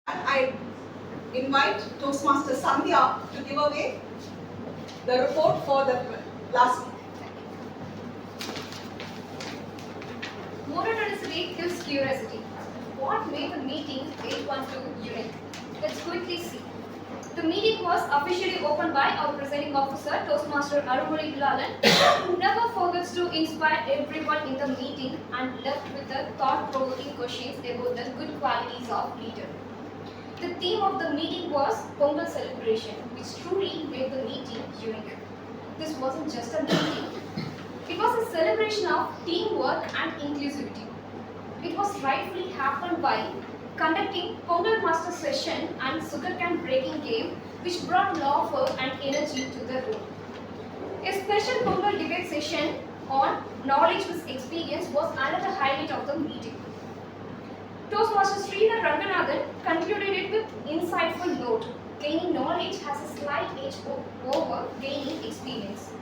I invite Toastmaster Sandhya to give away the report for the last week. Monotonicity kills curiosity. What made the meeting 812 unique? Let's quickly see. The meeting was officially opened by our presiding officer, Toastmaster Arumuri Lalan, who never forgets to inspire everyone in the meeting and left with the thought-provoking questions about the good qualities of leader. The theme of the meeting was Pongal celebration, which truly made the meeting unique. This wasn't just a meeting. It was a celebration of teamwork and inclusivity. It was rightfully happened by conducting Pongal Master session and sugarcane breaking game, which brought laughter and energy to the room. A special Pongal debate session on knowledge with experience was another highlight of the meeting. Toastmaster Sridhar Ranganathan concluded it with insightful note. Gaining knowledge has a slight edge over gaining experience.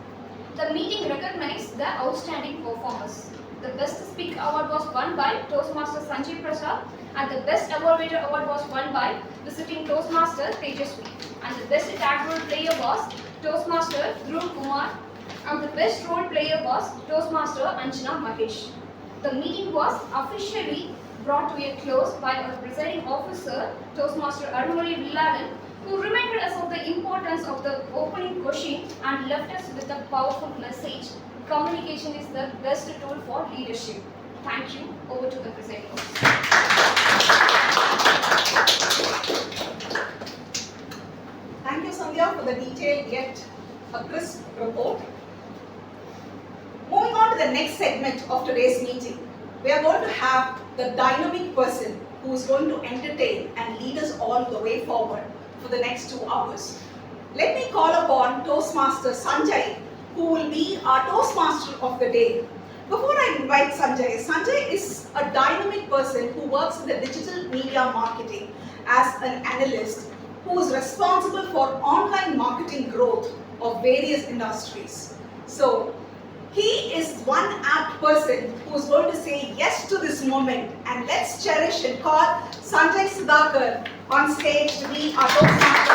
The meeting recognized the outstanding performers. The Best Speaker Award was won by Toastmaster Sanjay Prasad, and the Best Innovator Award was won by visiting Toastmaster Tejasvi. And the Best Tag Role Player was Toastmaster Dhruv Kumar, and the Best Role Player was Toastmaster Anjana Mahesh. The meeting was officially brought to a close by our presiding officer, Toastmaster Arumuri Villalan, who reminded us of the importance of the opening question and left us with a powerful message. Communication is the best tool for leadership. Thank you. Over to the presiding officer. Thank you, Sandhya, for the detailed yet a crisp report. Moving on to the next segment of today's meeting, we are going to have the dynamic person who is going to entertain and lead us all the way forward for the next 2 hours. Let me call upon Toastmaster Sanjay, who will be our Toastmaster of the day. Before I invite Sanjay, Sanjay is a dynamic person who works in the digital media marketing as an analyst who is responsible for online marketing growth of various industries. So, he is one apt person who is going to say yes to this moment, and let's cherish and call Sanjay Sudhakar on stage to be our Toastmaster.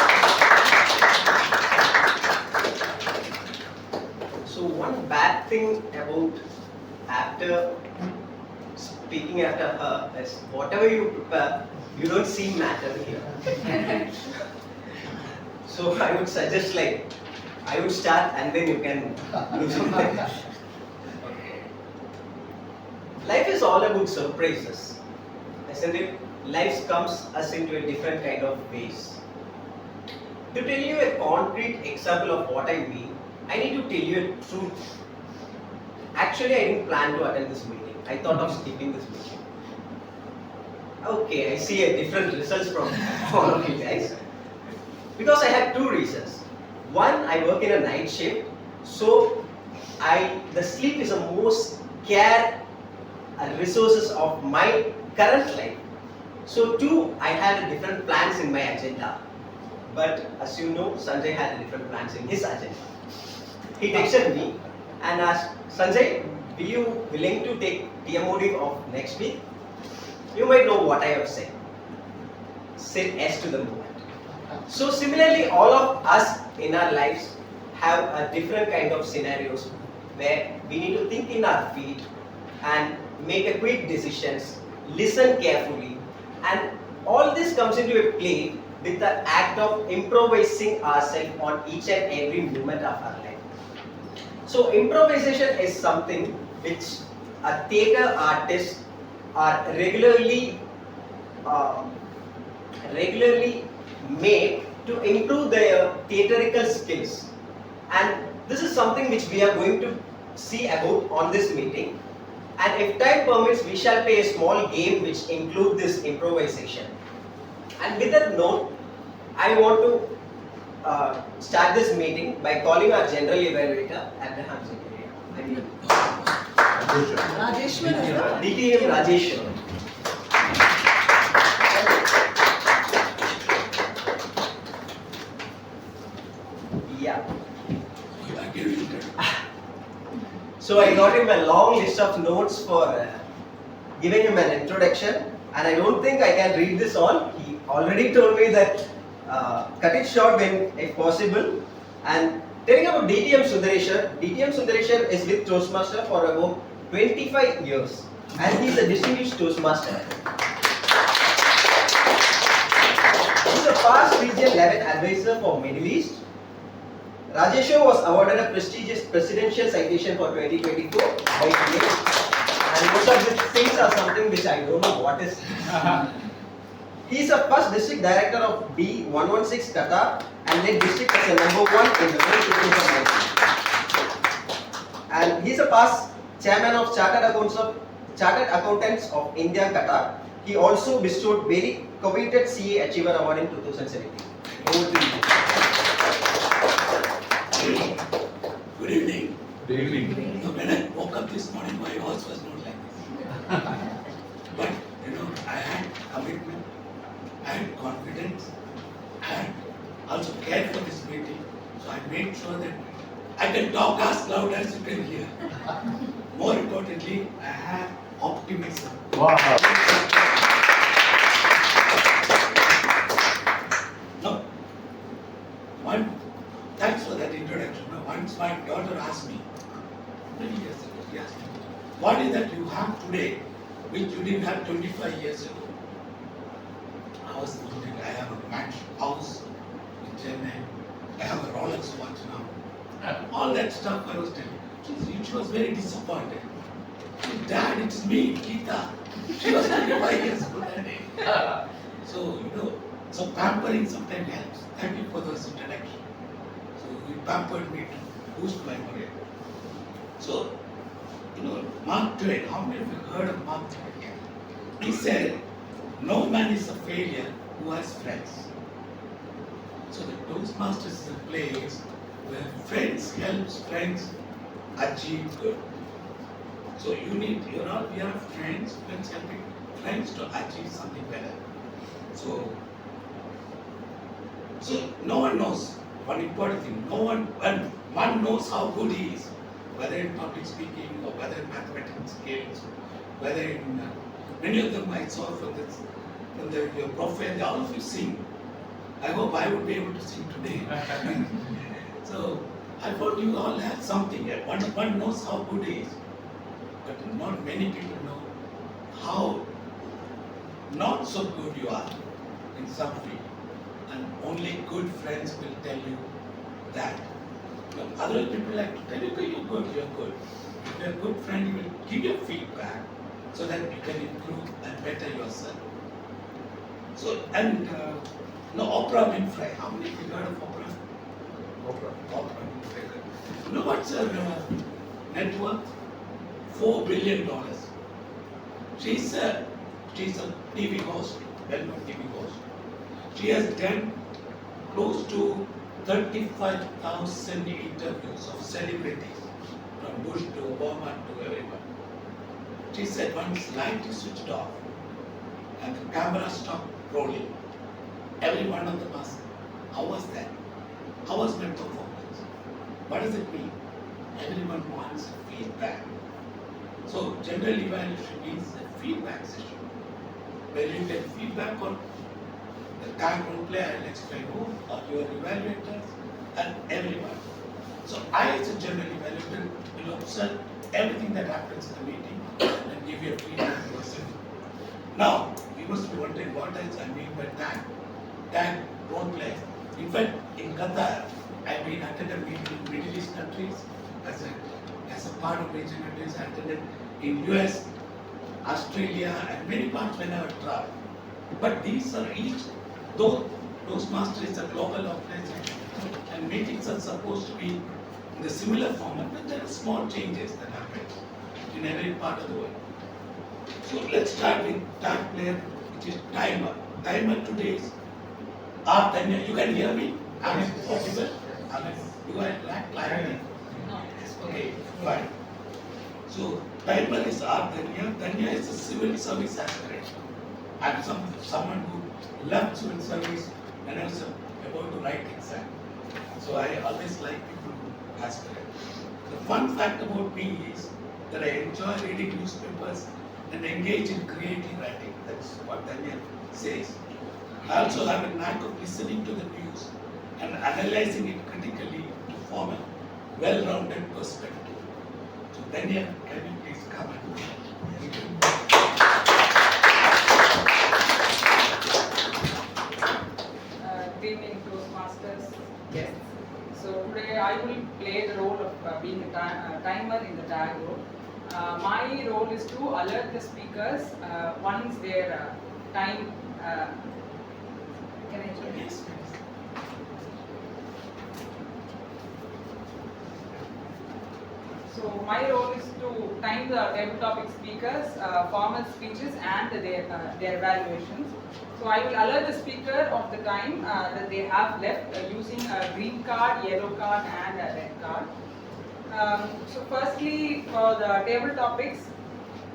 So one bad thing about after speaking after her is whatever you prepare, you don't see matter here. So I would suggest I would start and then you can do something. Life is all about surprises, isn't it? Life comes us into a different kind of ways. To tell you a concrete example of what I mean, I need to tell you a truth. Actually, I didn't plan to attend this meeting. I thought of skipping this meeting. Okay, I see a different results from all of you guys. Because I had 2 reasons. One, I work in a night shift, so the sleep is the most scarce resources of my current life. So 2, I had different plans in my agenda. But as you know, Sanjay had different plans in his agenda. He texted me and asked, Sanjay, will you willing to take TMOD of next week? You might know what I have said. Said yes to the movement. So similarly, all of us in our lives have a different kind of scenarios where we need to think in our feet and make a quick decisions, listen carefully, and all this comes into a play with the act of improvising ourselves on each and every moment of our life. So improvisation is something which a theatre artists are regularly made to improve their theatrical skills, and this is something which we are going to see about on this meeting. And if time permits, we shall play a small game which include this improvisation. And with that note, I want to start this meeting by calling our general evaluator, Abraham Zakaria. Rajeshwar. DTM Rajeshwar. Yeah. So I got him a long list of notes for giving him an introduction, and I don't think I can read this all. He already told me that cut it short when if possible. And telling about DTM Sundareshan is with Toastmaster for about 25 years and he is a distinguished Toastmaster. He is a past region level advisor for Middle East. Rajesho was awarded a prestigious presidential citation for 2024 by DA. And most of these things are something which I don't know what is. He is a first district director of B116 Qatar and led district as a #1 in the world 2019. And he is a past chairman of Chartered Accountants of India Qatar. He also bestowed very coveted CA Achiever Award in 2017. Over to you. Good evening. Good evening. So when I woke up this morning, my voice was not like this. But I had commitment, I had confidence, I had also cared for this meeting. So I made sure that I can talk as loud as you can hear. More importantly, I have optimism. Wow. No. Thanks for that introduction. Once my daughter asked me, many years ago, she asked me, what is that you have today which you didn't have 25 years ago? I was thinking, I have a mansion house in Chennai, I have a Rolex watch now. All that stuff I was telling. She was very disappointed. She said, Dad, it's me, Geeta. She was 25 years old that day. So, so pampering sometimes helps. Thank you for those introductions. So you pampered me to boost my morale. So, Mark Twain, how many of you heard of Mark Twain? He said, no man is a failure who has friends. So the Toastmasters is a place where friends helps friends achieve good. So we are friends helping friends to achieve something better. So no one knows one important thing. One knows how good he is, whether in public speaking or whether in mathematical skills, whether in many of them I saw from your profile, all of you sing. I hope I would be able to sing today. So I thought you all have something. One knows how good he is, but not many people know how not so good you are in some field. And only good friends will tell you that. Other people like to tell you, you're good. If you're a good friend, he will give you feedback so that you can improve and better yourself. So, Oprah Winfrey. How many people heard of Oprah? Oprah Winfrey. You know what's her net worth? $4 billion. She's a TV host, well-known TV host. She has done close to 35,000 interviews of celebrities, from Bush to Obama to everyone. She said once light is switched off and the camera stopped rolling, every one of them asked, how was that? How was my performance? What does it mean? Everyone wants feedback. So general evaluation means a feedback session where you get feedback on the tag role play. I'll explain who are your evaluators and everyone. So I, as a general evaluator, will observe everything that happens in the meeting and give you a feedback to yourself. Now, you must be wondering what else I mean by tag. Tag role play. In fact, in Qatar, I've been attended meeting in Middle East countries as a part of Asian countries. I attended in US, Australia, and many parts when I have traveled. But these are each, though Toastmasters is a global organization, and meetings are supposed to be in the similar format, but there are small changes that happen in every part of the world. So let's start with tag player, which is timer. Timer today is Tanya. You can hear me? Am I possible? You are like okay, fine. So timer is Tanya. Tanya is a civil service aspirant. I'm someone who loved civil service and I was about to write exam. So I always like people who aspire. The fun fact about me is that I enjoy reading newspapers and engage in creative writing. That's what Daniel says. I also have a knack of listening to the news and analyzing it critically to form a well-rounded perspective. So Daniel, can you please come and thank you. Good evening, Toastmasters guests. So today I will play the role of being a timer in the tag role. My role is to alert the speakers once their time. Can I tell you? Yes, please. So my role is to time the table topic speakers, formal speeches and their evaluations. So I will alert the speaker of the time that they have left using a green card, yellow card and a red card. So firstly, for the table topics,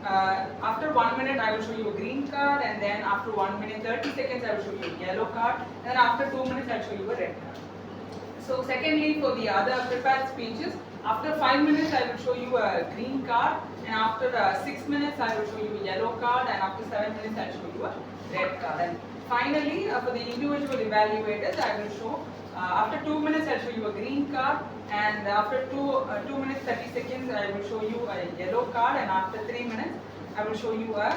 after 1 minute I will show you a green card, and then after 1 minute 30 seconds I will show you a yellow card, and then after 2 minutes I will show you a red card. So secondly, for the other prepared speeches, after 5 minutes I will show you a green card, and after 6 minutes I will show you a yellow card, and after 7 minutes I will show you a red card. And finally, for the individual evaluators, I will show after 2 minutes I will show you a green card, and after 2 minutes 30 seconds I will show you a yellow card, and after 3 minutes I will show you a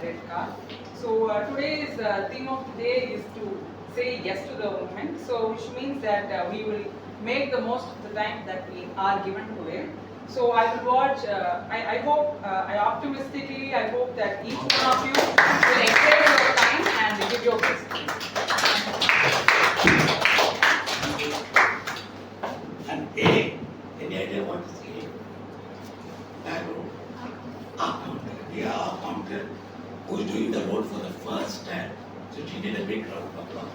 red card. So today's theme of the day is to say yes to the movement. So which means that we will make the most of the time that we are given today. So I will watch. I hope. I optimistically. I hope that each one of you will extend your time and give your best. And A, any idea what is A? Background. Accountant. We are accountant who is doing the role for the first time. So she did a big round of applause.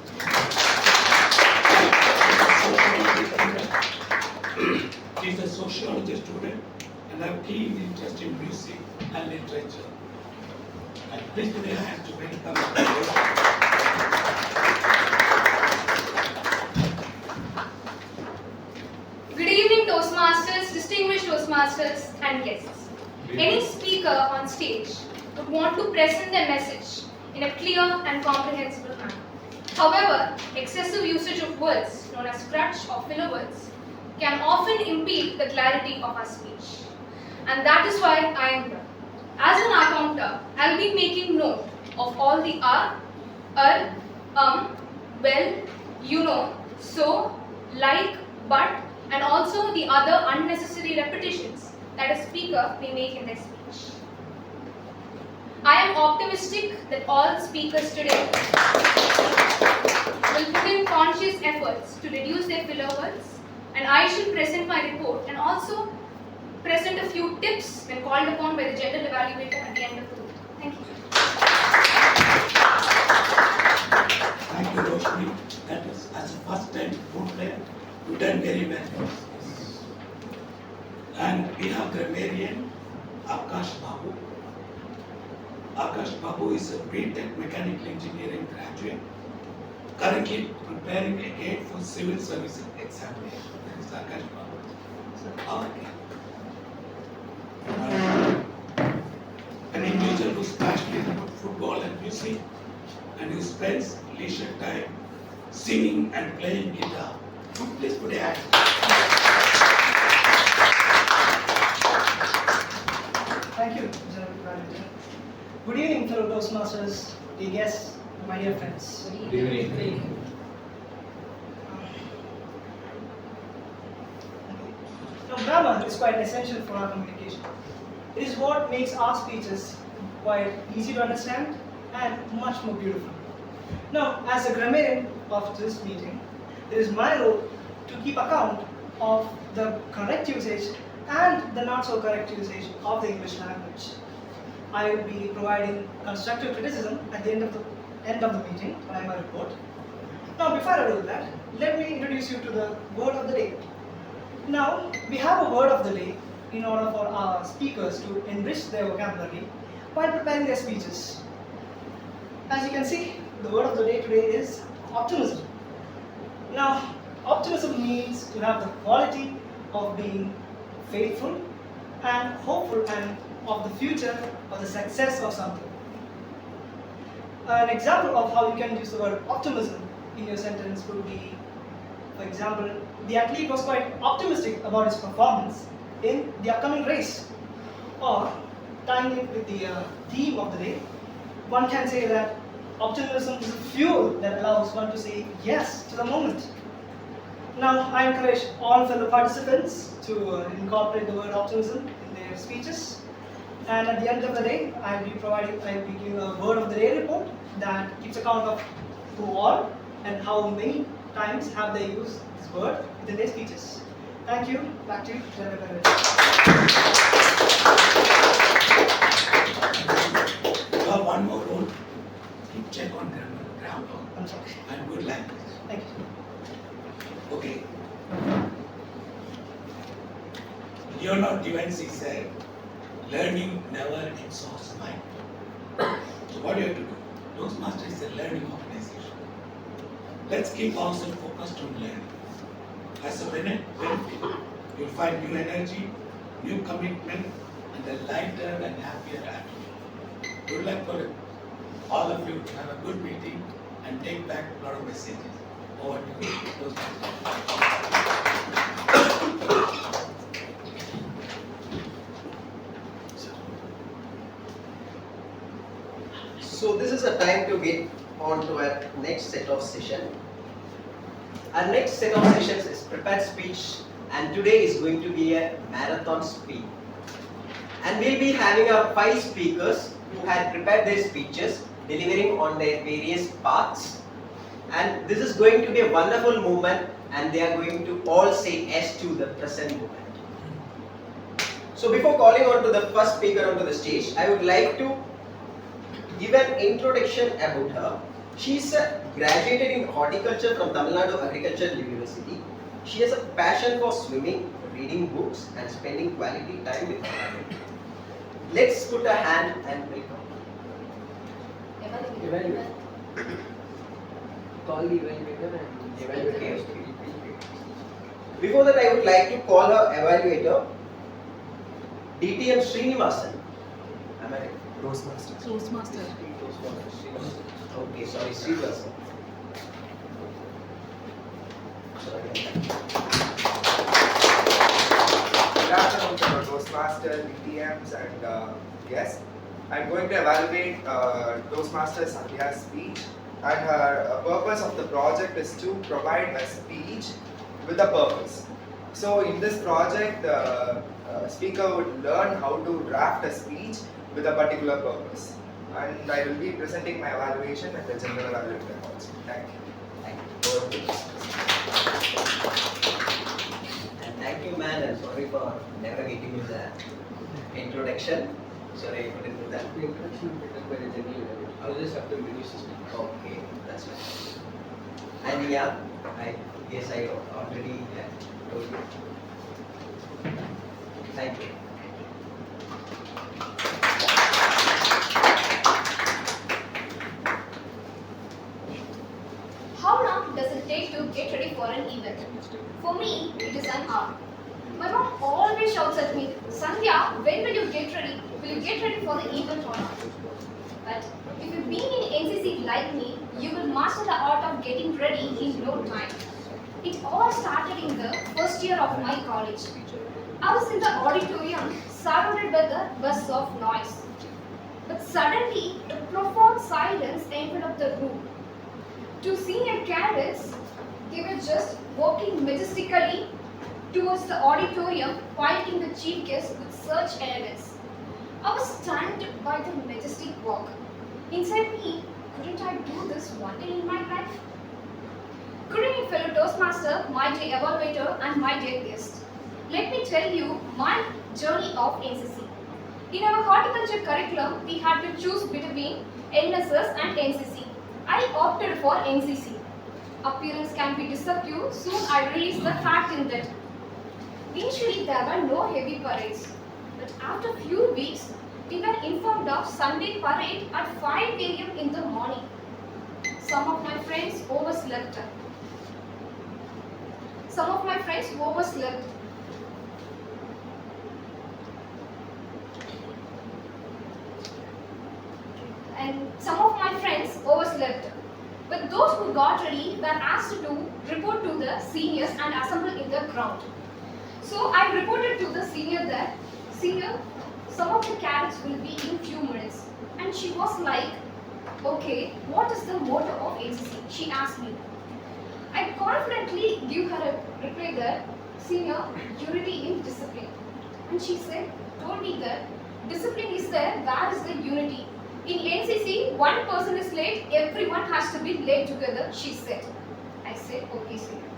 She's a sociology student and have keen interest in music and literature. And please put your hands to welcome. Good evening, Toastmasters, distinguished Toastmasters, and guests. Any speaker on stage would want to present their message in a clear and comprehensible manner. However, excessive usage of words, known as crutch or filler words, can often impede the clarity of our speech. And that is why I am here. As an accountant, I will be making note of all the well, you know, so, like, but, and also the other unnecessary repetitions that a speaker may make in their speech. I am optimistic that all speakers today will put in conscious efforts to reduce their filler words, and I shall present my report and also present a few tips when called upon by the general evaluator at the end of the meeting. Thank you. Thank you, Roshni. That was as a first time food player. You done very well. And we have grammarian Akash Babu. Akash Babu is a BTech mechanical engineering graduate, currently preparing again for civil service examination. That is Akash Babu. Okay. An individual who is passionate about football and music and who spends leisure time singing and playing guitar. Please put your hand. Thank you, General Evaluator. Good evening, fellow Toastmasters, dear guests, my dear friends. Good evening. Now, grammar is quite essential for our communication. It is what makes our speeches quite easy to understand and much more beautiful. Now, as a grammarian of this meeting, it is my role to keep account of the correct usage and the not so correct usage of the English language. I will be providing constructive criticism at the end of the meeting when I my report. Now, before I do that, let me introduce you to the word of the day. Now, we have a word of the day in order for our speakers to enrich their vocabulary while preparing their speeches. As you can see, the word of the day today is optimism. Now, optimism means to have the quality of being faithful and hopeful and of the future or the success of something. An example of how you can use the word optimism in your sentence would be, for example, the athlete was quite optimistic about his performance in the upcoming race. Or, tying it with the theme of the day, one can say that optimism is a fuel that allows one to say yes to the moment. Now, I encourage all fellow participants to incorporate the word optimism in their speeches. And at the end of the day, I'll be giving a word of the day report that keeps account of who all and how many times have they used this word in their speeches. Thank you. Back to you. You have one more rule. Keep check on grammar I'm sorry. and good language. Thank you. Okay. Leonardo da Vinci said, learning never exhausts mind. So what do you have to do? Toastmasters is a learning organization. Let's keep ourselves focused on learning. As a benefit, you'll find new energy, new commitment, and a lighter and happier attitude. Good luck for all of you to have a good meeting and take back a lot of messages. Over to you, Toastmasters. So this is a time to get on to our next set of session. Our next set of sessions is prepared speech, and today is going to be a marathon speech. And we'll be having our 5 speakers who had prepared their speeches, delivering on their various paths. And this is going to be a wonderful moment, and they are going to all say yes to the present moment. So before calling on to the first speaker onto the stage, I would like to give an introduction about her. She's graduated in horticulture from Tamil Nadu Agricultural University. She has a passion for swimming, reading books, and spending quality time with her family. Let's put a hand and welcome. Evaluate. Call the evaluator and evaluate. Okay. Before that, I would like to call her evaluator, DTM Srinivasan. Am I right? Toastmaster. Okay, sorry, Srinivasan. Good afternoon to our Toastmasters, DTMs, and guests. I'm going to evaluate Toastmaster Sandhya's speech, and her purpose of the project is to provide a speech with a purpose. So, in this project, the speaker would learn how to draft a speech with a particular purpose. And I will be presenting my evaluation at the general evaluation also. Thank you. Thank you. And thank you, man, and sorry for never getting you the introduction. Sorry, I couldn't do that. The introduction will be done by the general evaluator. I'll just have to introduce the speaker. Okay, that's right. And yeah, I already told you. Thank you. How long does it take to get ready for an event? For me, it is an hour. My mom always shouts at me, Sandhya, when will you get ready? Will you get ready for the event or not? But if you've been in NCC like me, you will master the art of getting ready in no time. It all started in the first year of my college. I was in the auditorium surrounded by the buzz of noise. But suddenly, a profound silence enveloped the room. Two senior cadets, they were just walking majestically towards the auditorium, piloting the chief guest with such elegance. I was stunned by the majestic walk. Inside me, couldn't I do this one day in my life? Good evening, fellow Toastmaster, my dear evaluator, and my dear guest. Let me tell you my journey of NCC. In our horticulture curriculum, we had to choose between NSS and NCC. I opted for NCC. Appearance can be deceptive, soon I realized the fact in that. Initially, there were no heavy parades, but after few weeks, we were informed of Sunday parade at 5 a.m. in the morning. Some of my friends overslept. And some of my friends who got ready were asked to report to the seniors and assemble in the ground. So I reported to the senior that, "Senior, some of the cadets will be in few minutes." And she was like, "Okay, what is the motto of NCC?" She asked me. I confidently give her a reply that, "Senior, unity in discipline." And she told me that discipline is there, where is the unity? In NCC, one person is late, everyone has to be late together, she said. I said, "Okay, senior."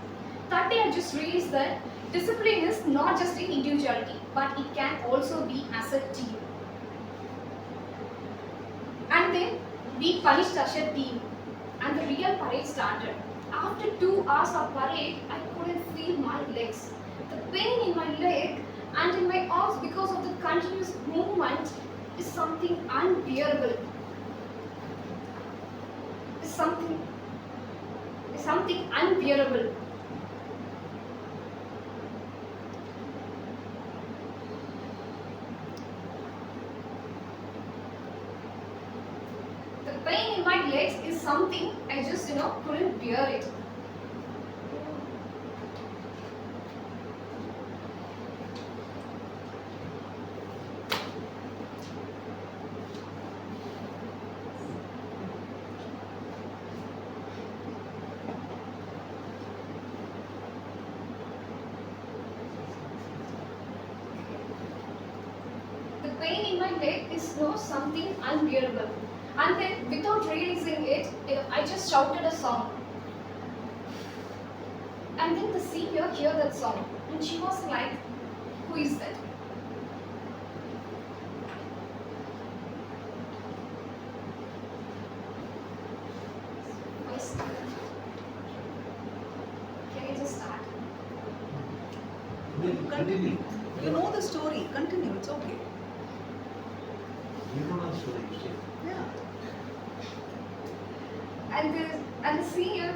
That day I just realized that discipline is not just in individuality, but it can also be as a team. And then we punished as a team, and the real parade started. After 2 hours of parade, I couldn't feel my legs. The pain in my leg and in my arms because of the continuous movement is something unbearable. Is something unbearable. The pain in my legs is something I just couldn't bear it. The pain in my leg is something unbearable. And then, without realizing it, I just shouted a song. And then the senior heard that song, and she was like, "Who is that?" Can I just start? Continue. You know the story. Continue. It's okay. You don't know the story, you say. Yeah. And the senior.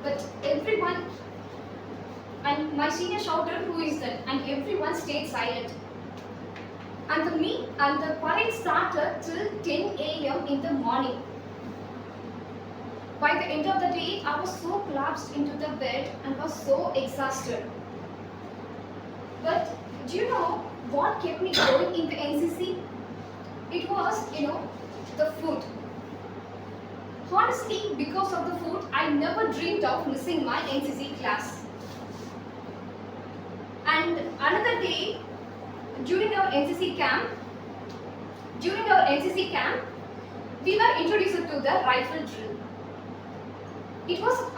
But everyone, and my senior shouted, "Who is that?" And everyone stayed silent. And the parade started till 10 a.m. in the morning. By the end of the day, I was so collapsed into the bed and was so exhausted. But do you know what kept me going in the NCC? It was, the food. Honestly, because of the food, I never dreamed of missing my NCC class. And another day, during our NCC camp, we were introduced to the rifle drill.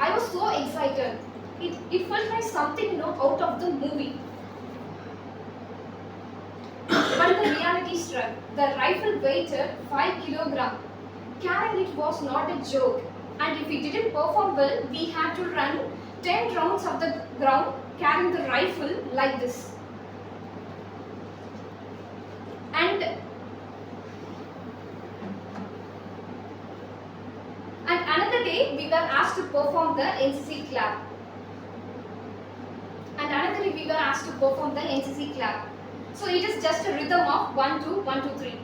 I was so excited. It felt like something, out of the movie. But the reality struck. The rifle weighed 5 kilograms. Carrying it was not a joke. And if we didn't perform well, we had to run 10 rounds of the ground carrying the rifle like this. And another day, we were asked to perform the NCC clap. So it is just a rhythm of 1, 2, 1, 2, 3.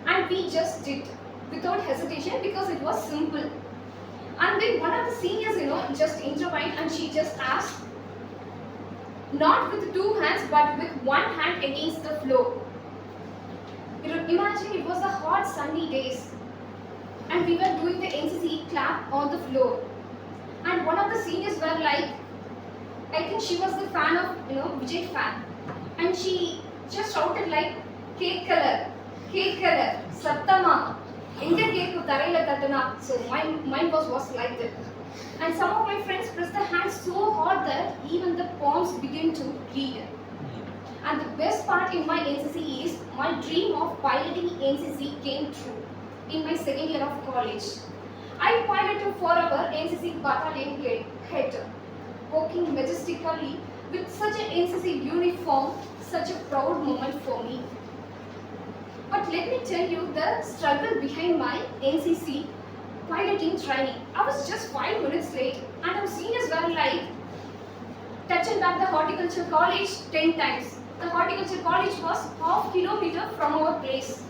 And we just did without hesitation because it was simple. And then one of the seniors, just intervened and she just asked, not with 2 hands but with 1 hand against the floor. Imagine it was a hot sunny days and we were doing the NCC clap on the floor. And one of the seniors were like, I think she was the fan of, Vijay fan. And she just shouted like, cake color, Sattama. Inga cake taraila tatana. So mine was like that. And some of my friends pressed their hands so hard that even the palms began to bleed. And the best part in my NCC is my dream of piloting NCC came true in my second year of college. I piloted for our NCC battalion head, walking majestically with such an NCC uniform, such a proud moment for me. But let me tell you the struggle behind my NCC piloting training. I was just 5 minutes late and our seniors were like, touch and back the horticulture college 10 times. The horticulture college was half kilometer from our place.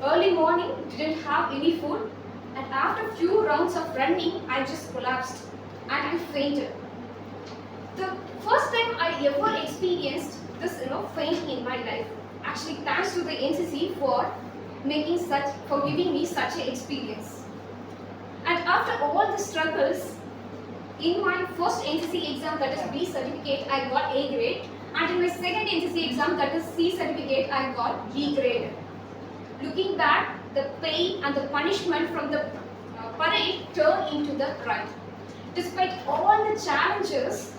Early morning, didn't have any food, and after few rounds of running, I just collapsed and I fainted. The first time I ever experienced this, faint in my life. Actually, thanks to the NCC for giving me such an experience. And after all the struggles, in my first NCC exam, that is B certificate, I got A grade, and in my second NCC exam, that is C certificate, I got B grade. Looking back, the pain and the punishment from the parade turned into the pride. Despite all the challenges,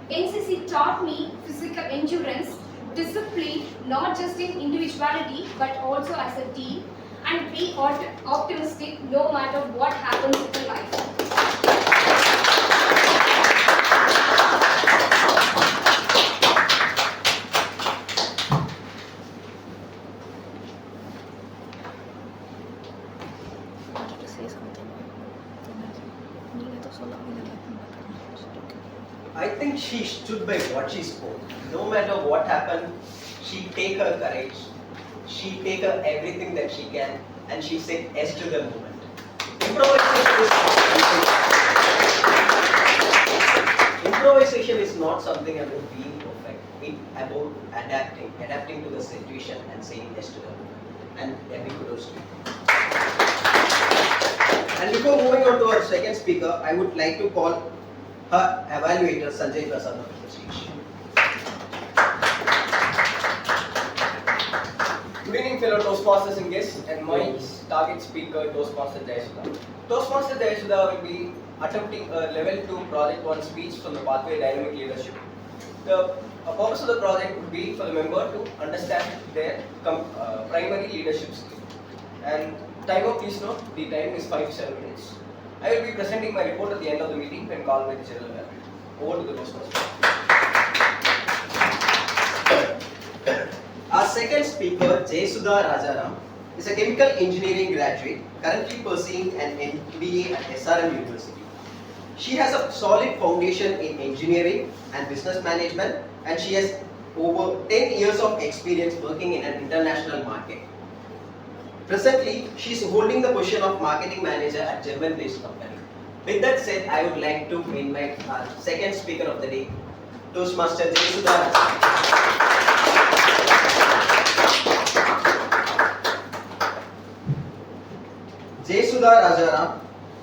NCC taught me physical endurance, discipline, not just in individuality but also as a team, and be optimistic no matter what happens in life. I think she stood by what she spoke. No matter what happened, she take her courage, she take her everything that she can, and she said yes to the moment. Improvisation is not something about being perfect. It's about adapting to the situation and saying yes to the moment. And every kudos to you. And before moving on to our second speaker, I would like to call her evaluator Sanjay Prasad on the stage. Good evening, fellow Toastmasters and guests, and my target speaker, Toastmaster Jayasuda. Toastmaster Jayasuda will be attempting a level 2 project 1 speech from the pathway dynamic leadership. The purpose of the project would be for the member to understand their primary leadership skill. And timer, please note, the time is 5 to 7 minutes. I will be presenting my report at the end of the meeting when called by the general evaluator. Over to the Toastmaster. Our second speaker, Jayasuda Rajaram, is a chemical engineering graduate currently pursuing an MBA at SRM University. She has a solid foundation in engineering and business management, and she has over 10 years of experience working in an international market. Presently, she is holding the position of marketing manager at German-based company. With that said, I would like to invite our second speaker of the day, Toastmaster Jayasuda Rajaram. Jayasuda Rajaram,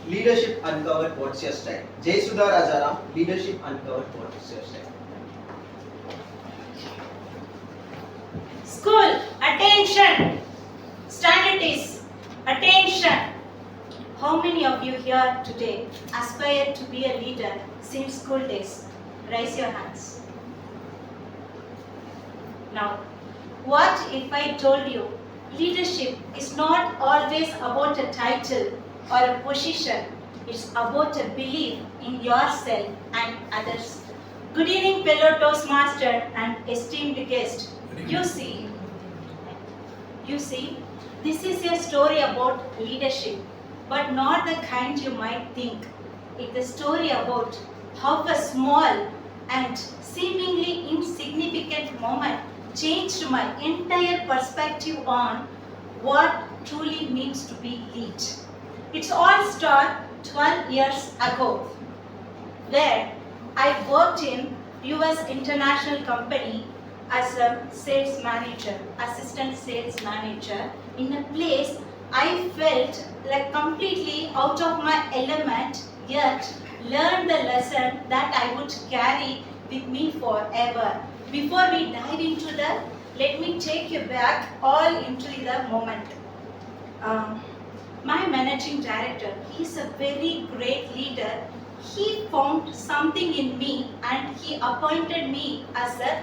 Leadership Uncovered, what's your style? Jayasuda Rajaram, Leadership Uncovered, what's your style? School, attention! Standard is attention! How many of you here today aspire to be a leader since school days? Raise your hands. Now, what if I told you leadership is not always about a title or a position, it's about a belief in yourself and others. Good evening, fellow Toastmaster and esteemed guest. You see, this is a story about leadership, but not the kind you might think. It's a story about how a small and seemingly insignificant moment changed my entire perspective on what truly means to be lead. It's all started 12 years ago, where I worked in US international company as a sales manager, assistant sales manager, in a place I felt like completely out of my element, yet learned the lesson that I would carry with me forever. Before we dive into that, let me take you back all into the moment. My managing director, he's a very great leader. He found something in me and he appointed me as a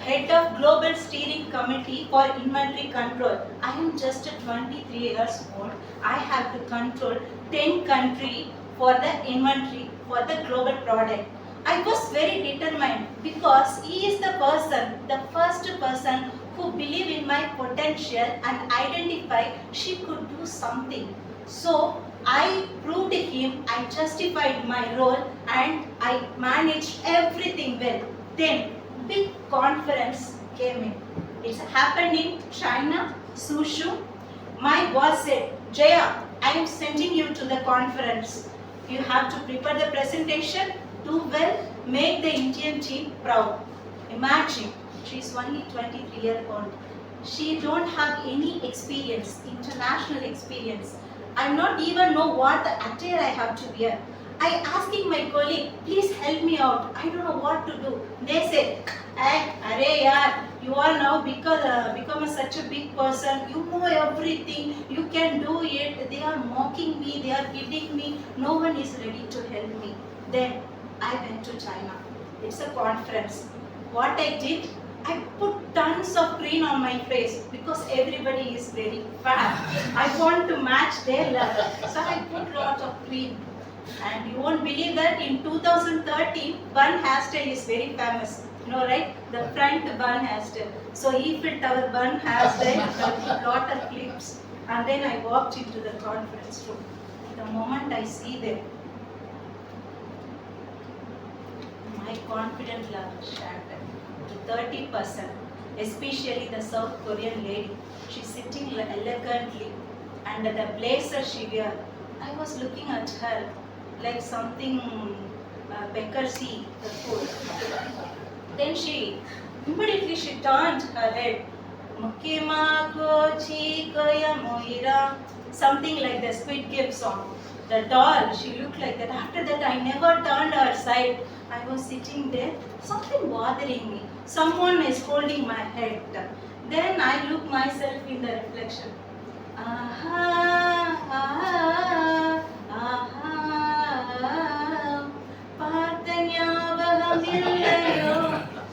head of global steering committee for inventory control. I am just 23 years old. I have to control 10 countries for the inventory for the global product. I was very determined because he is the first person who believe in my potential and identify she could do something. So I proved him, I justified my role and I managed everything well. Then big conference came in. It happened in China, Suzhou. My boss said, Jaya, I am sending you to the conference. You have to prepare the presentation, do well, make the Indian team proud. Imagine, she is only 23 years old. She don't have any experience, international experience. I not even know what the attire I have to wear. I asking my colleague, please help me out. I don't know what to do. They said, hey, arey yaar, you are now become such a big person. You know everything. You can do it. They are mocking me. They are kidding me. No one is ready to help me. Then I went to China. It's a conference. What I did, I put tons of cream on my face because everybody is very fat. I want to match their level. So I put lot of cream. And you won't believe that in 2013, bun hairstyle is very famous. You know, right? The front bun hairstyle. So he fit our bun hairstyle with lot of clips. And then I walked into the conference room. The moment I see them, my confidence level shattered to 30%. Especially the South Korean lady. She's sitting elegantly, and the blazer she wear. I was looking at her like something Beckersy, the food. Then immediately she turned her head. Something like the Squid Game song. The doll, she looked like that. After that, I never turned her side. I was sitting there, something bothering me. Someone is holding my head. Then I look myself in the reflection. Aha, aha, aha,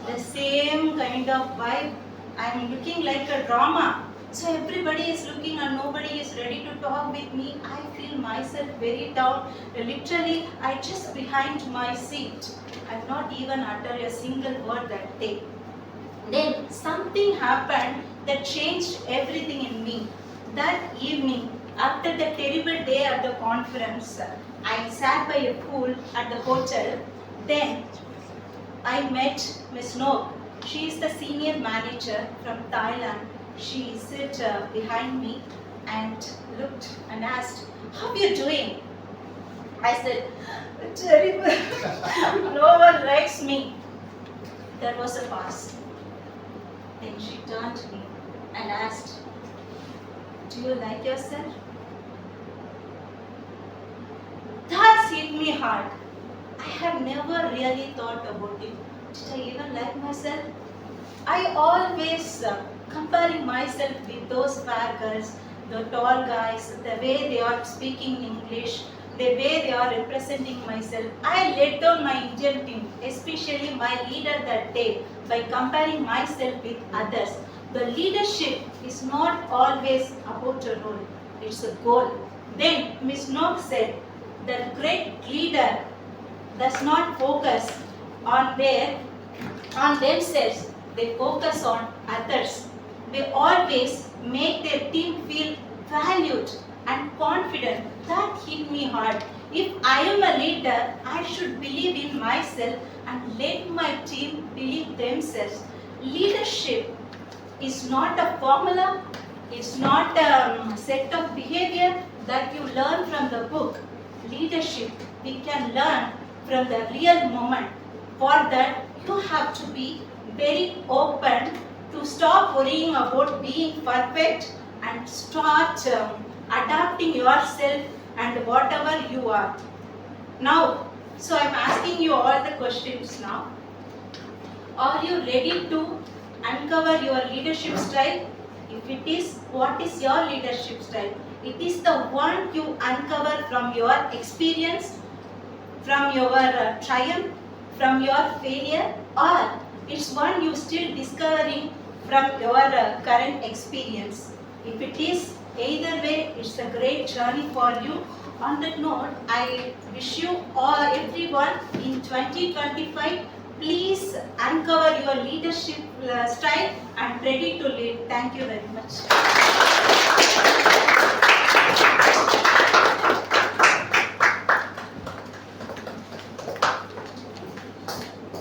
the same kind of vibe. I am looking like a drama. So everybody is looking and nobody is ready to talk with me. I feel myself very down. Literally, I just behind my seat. I've not even uttered a single word that day. Then something happened that changed everything in me. That evening, after the terrible day at the conference, I sat by a pool at the hotel. Then I met Miss Noor. She is the senior manager from Thailand. She sit behind me and looked and asked, how are you doing? I said, terrible. No one likes me. There was a pause. Then she turned to me and asked, do you like yourself? That hit me hard. I had never really thought about it. Did I even like myself? I always comparing myself with those fair girls, the tall guys, the way they are speaking English, the way they are representing myself. I let down my Indian team, especially my leader that day, by comparing myself with others. The leadership is not always about a role, it's a goal. Then Ms. Noor said, the great leader does not focus on themselves, they focus on others. They always make their team feel valued and confident. That hit me hard. If I am a leader, I should believe in myself and let my team believe themselves. Leadership is not a formula, it's not a set of behavior that you learn from the book. Leadership, we can learn from the real moment. For that, you have to be very open to stop worrying about being perfect and start adapting yourself and whatever you are. Now, so I'm asking you all the questions now. Are you ready to uncover your leadership style? If it is, what is your leadership style? It is the one you uncover from your experience, from your triumph, from your failure, or it's one you still discovering from your current experience. If it is either way, it's a great journey for you. On that note, I wish you all, everyone in 2025 Please uncover your leadership style and ready to lead. Thank you very much.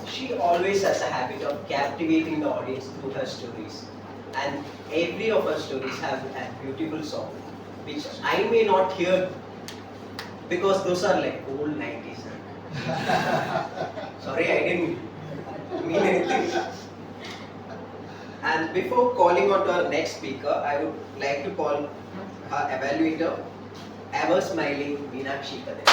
She always has a habit of captivating the audience through her stories. And every of her stories have a beautiful song, which I may not hear because those are like old 90s. Sorry, I didn't mean anything. And before calling on to our next speaker, I would like to call our evaluator, ever smiling Meenakshi Kadek.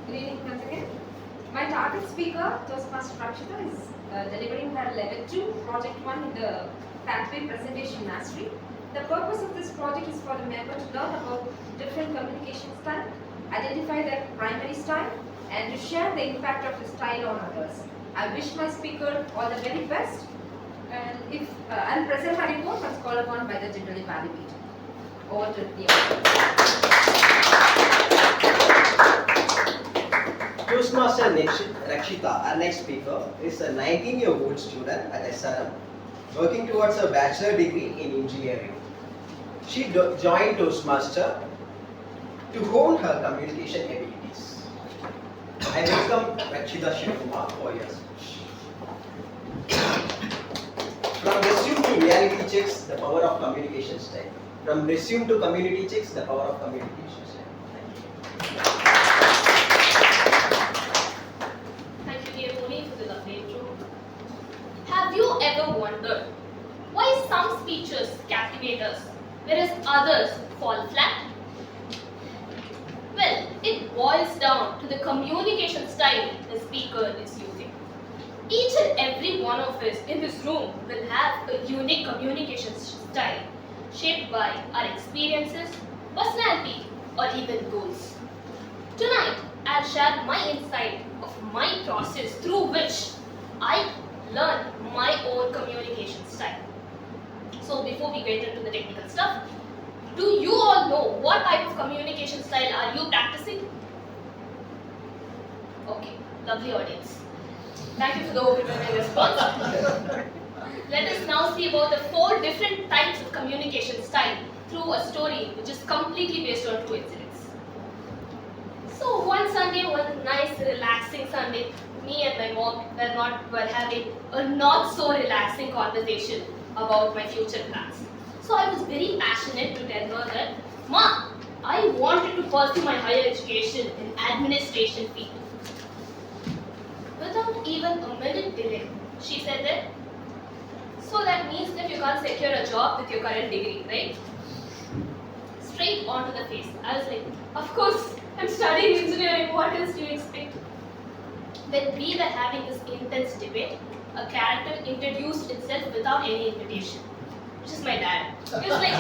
Good evening once again. My target speaker, Toastmaster Rakshita, is delivering her level 2, project 1 in the pathway presentation mastery. The purpose of this project is for the member to learn about different communication style, identify their primary style, and to share the impact of the style on others. I wish my speaker all the very best, and if I'll present her report once called upon by the general evaluator. Over to the Toastmaster Rakshita, our next speaker, is a 19-year-old student at SRM working towards a bachelor degree in engineering. She joined Toastmaster to hone her communication abilities. I welcome Rakshita Shivakumar for your speech. From resume to reality checks, the power of communication style. From resume to community checks, the power of communication style. Thank you, dear Moni, for the lovely intro. Have you ever wondered why some speeches captivate us, whereas others fall flat? Well, it boils down to the communication style the speaker is using. Each and every one of us in this room will have a unique communication style shaped by our experiences, personality, or even goals. Tonight, I'll share my insight of my process through which I learn my own communication style. So before we get into the technical stuff, do you all know what type of communication style are you practicing? Okay, lovely audience. Thank you for the overwhelming response. Let us now see about the 4 different types of communication style through a story which is completely based on 2 incidents. So one Sunday, one nice relaxing Sunday, me and my mom were having a not so relaxing conversation about my future plans. So I was very passionate to tell her that, Ma, I wanted to pursue my higher education in administration field. Without even a minute delay, she said that, so that means that you can't secure a job with your current degree, right? Straight onto the face. I was like, of course, I'm studying engineering, what else do you expect? When we were having this intense debate, a character introduced itself without any invitation, which is my dad. He was like,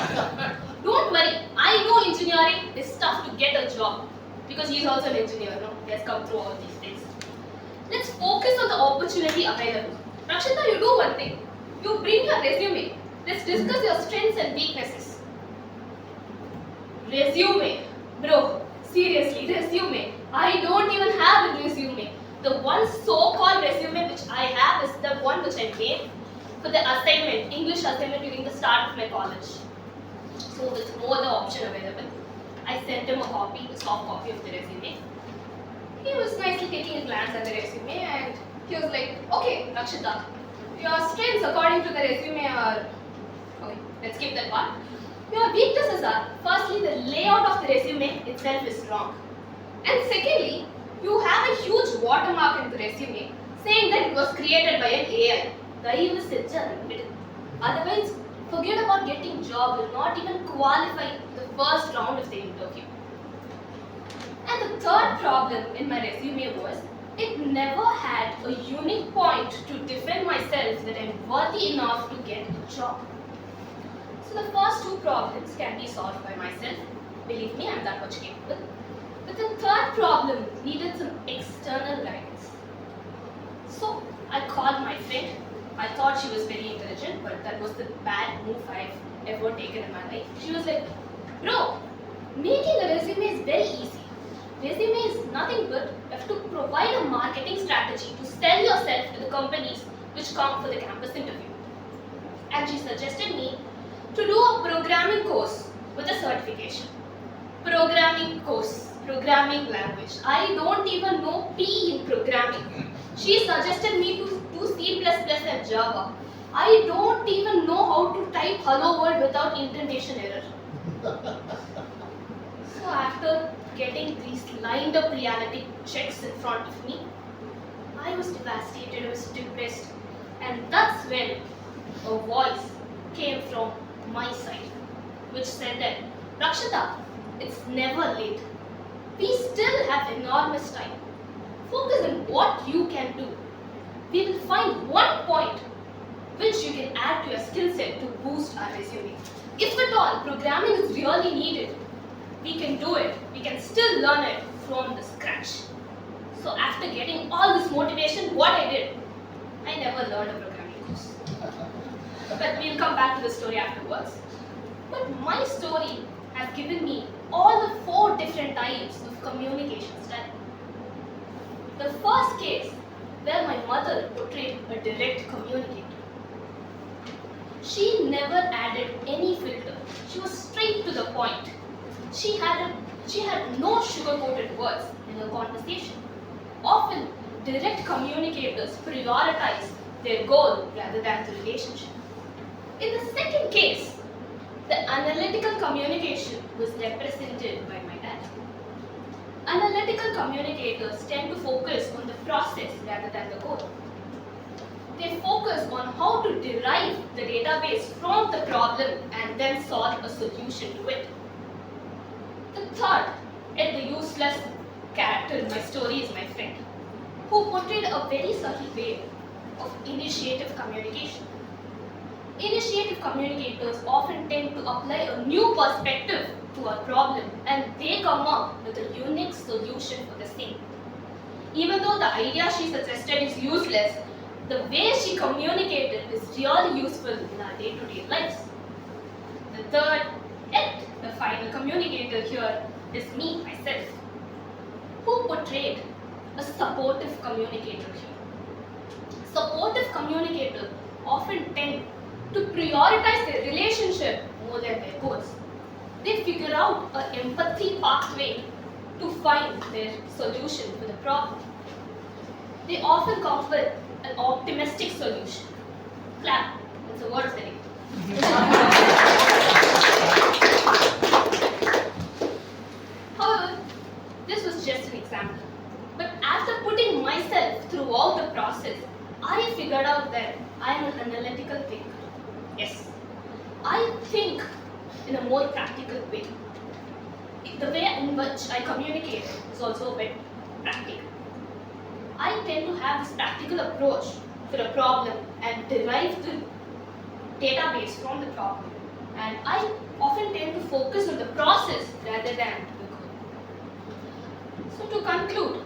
don't worry, I know engineering is tough to get a job because he's also an engineer, no? He has come through all these things. Let's focus on the opportunity available. Rakshita, you do one thing. You bring your resume. Let's discuss your strengths and weaknesses. Resume. Bro, seriously, resume. I don't even have a resume. The one so-called resume which I have is the one which I made for the assignment, English assignment during the start of my college. So with no other option available, I sent him a copy, a soft copy of the resume. He was nicely taking a glance at the resume and he was like, okay, Rakshita, your strengths according to the resume are, okay, let's skip that part. Your weaknesses are, firstly, the layout of the resume itself is wrong. And secondly, you have a huge watermark in the resume saying that it was created by an AI. Otherwise, forget about getting job, will not even qualify the first round of the interview. And the third problem in my resume was, it never had a unique point to defend myself that I'm worthy enough to get a job. So the first 2 problems can be solved by myself. Believe me, I'm that much capable. But the third problem needed some external guidance. So I called my friend. I thought she was very intelligent, but that was the bad move I've ever taken in my life. She was like, bro, Making a resume is very easy. Resume is nothing but you have to provide a marketing strategy to sell yourself to the companies which come for the campus interview. And she suggested me to do a programming course with a certification. Programming course, programming language. I don't even know P in programming. She suggested me to do C++ and Java. I don't even know how to type hello world without indentation error. So after getting these lined up reality checks in front of me, I was devastated, I was depressed. And that's when a voice came from my side, which said that, Rakshita, it's never late. We still have enormous time. Focus on what you can do. We will find one point which you can add to your skill set to boost our resume. If at all programming is really needed, we can do it. We can still learn it from the scratch. So after getting all this motivation, what I did, I never learned a programming course. But we'll come back to the story afterwards. But my story has given me all the 4 different types of communication style. The first case, where my mother portrayed a direct communicator. She never added any filter. She was straight to the point. She had no sugar-coated words in her conversation. Often, direct communicators prioritize their goal rather than the relationship. In the second case, the analytical communication was represented by my dad. Analytical communicators tend to focus on the process rather than the goal. They focus on how to derive the database from the problem and then solve a solution to it. The third, and the useless character in my story is my friend, who portrayed a very subtle way of initiative communication. Initiative communicators often tend to apply a new perspective to a problem and they come up with a unique solution for the same. Even though the idea she suggested is useless, the way she communicated is really useful in our day-to-day lives. The third, and the final communicator here is me, myself, who portrayed a supportive communicator here. Supportive communicators often tend to prioritize their relationship more than their goals. They figure out an empathy pathway to find their solution to the problem. They often come with an optimistic solution. Clap, it's a word study. However, this was just an example. But after putting myself throughout the process, I figured out that I am an analytical thinker. Yes, I think in a more practical way. The way in which I communicate is also a bit practical. I tend to have this practical approach for a problem and derive the database from the problem. And I often tend to focus on the process rather than the goal. So to conclude,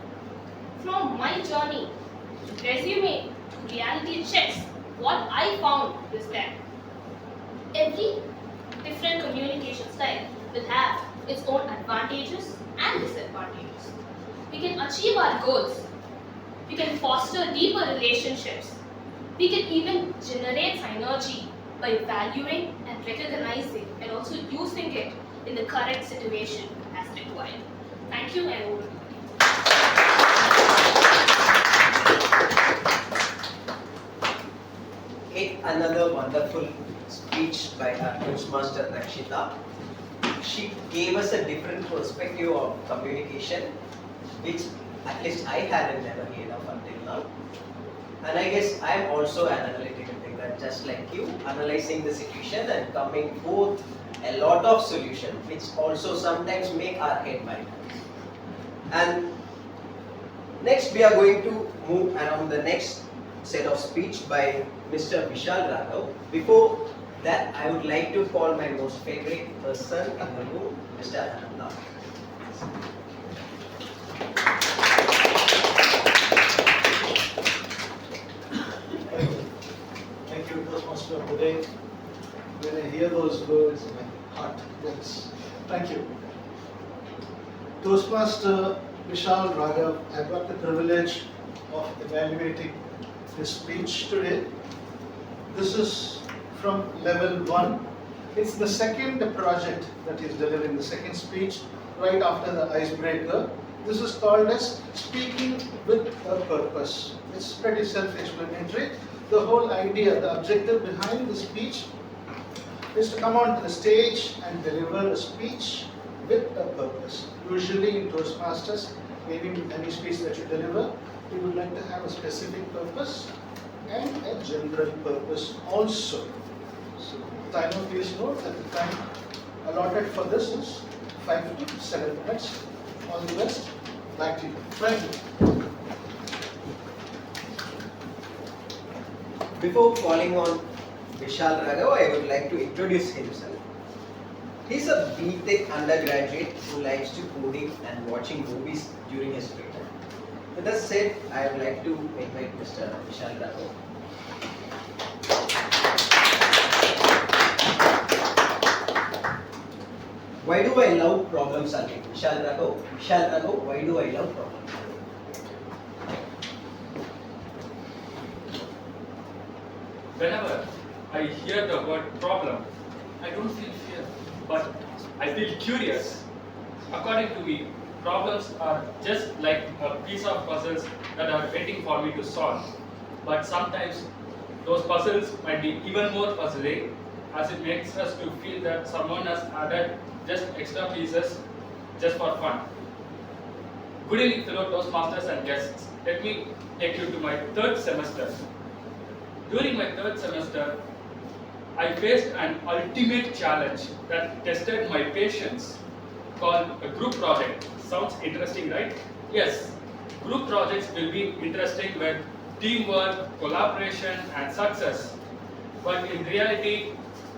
from my journey, resume to reality checks, what I found is that every different communication style will have its own advantages and disadvantages. We can achieve our goals. We can foster deeper relationships. We can even generate synergy by valuing and recognizing and also using it in the correct situation as required. Thank you and over to you. Yet another wonderful speech by our Toastmaster Rakshita. She gave us a different perspective of communication, which at least I hadn't never heard of until now. And I guess I'm also an analytical thinker, just like you, analyzing the situation and coming forth a lot of solutions, which also sometimes make our head wild. And next we are going to move around the next set of speech by Mr. Vishal Raghav. Before that, I would like to call my most favorite person in the room, Mr. Ananda. Thank you, Toastmaster of the day. When I hear those words, my heart goes. Thank you. Toastmaster Vishal Raghav, I got the privilege of evaluating his speech today. This is from level 1. It's the second project that he's delivering, the second speech right after the icebreaker. This is called as Speaking with a Purpose. It's pretty self-explanatory. The whole idea, the objective behind the speech is to come onto the stage and deliver a speech with a purpose. Usually in Toastmasters, maybe any speech that you deliver, you would like to have a specific purpose and a general purpose also. So, timer, please note that the time allotted for this is 5 to 7 minutes. All the best. Back to you. Thank you. Before calling on Vishal Raghav, I would like to introduce himself. He's a B.Tech undergraduate who likes to coding and watching movies during his free time. With that said, I would like to invite Mr. Vishal Raghav. Why do I love problem solving? Vishal Raghav, why do I love problem solving? Whenever I hear the word problem, I don't feel fear, but I feel curious. According to me, problems are just like a piece of puzzles that are waiting for me to solve. But sometimes those puzzles might be even more puzzling, as it makes us to feel that someone has added just extra pieces just for fun. Good evening, fellow Toastmasters and guests. Let me take you to my third semester. During my third semester, I faced an ultimate challenge that tested my patience, called a group project. Sounds interesting, right? Yes, group projects will be interesting with teamwork, collaboration, and success. But in reality,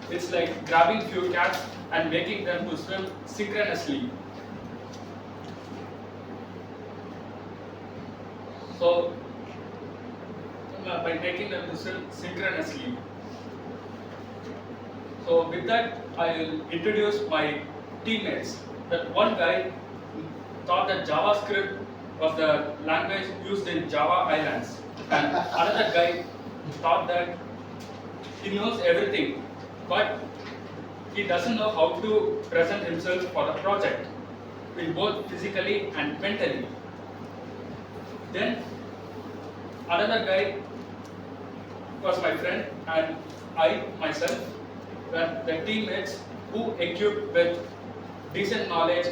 it's like grabbing few cats and making them to swim synchronously. So, by making them to swim synchronously. So with that, I will introduce my teammates. That one guy thought that JavaScript was the language used in Java Islands, and another guy thought that he knows everything, but he doesn't know how to present himself for the project, in both physically and mentally. Then another guy was my friend, and I myself were the teammates who equipped with decent knowledge,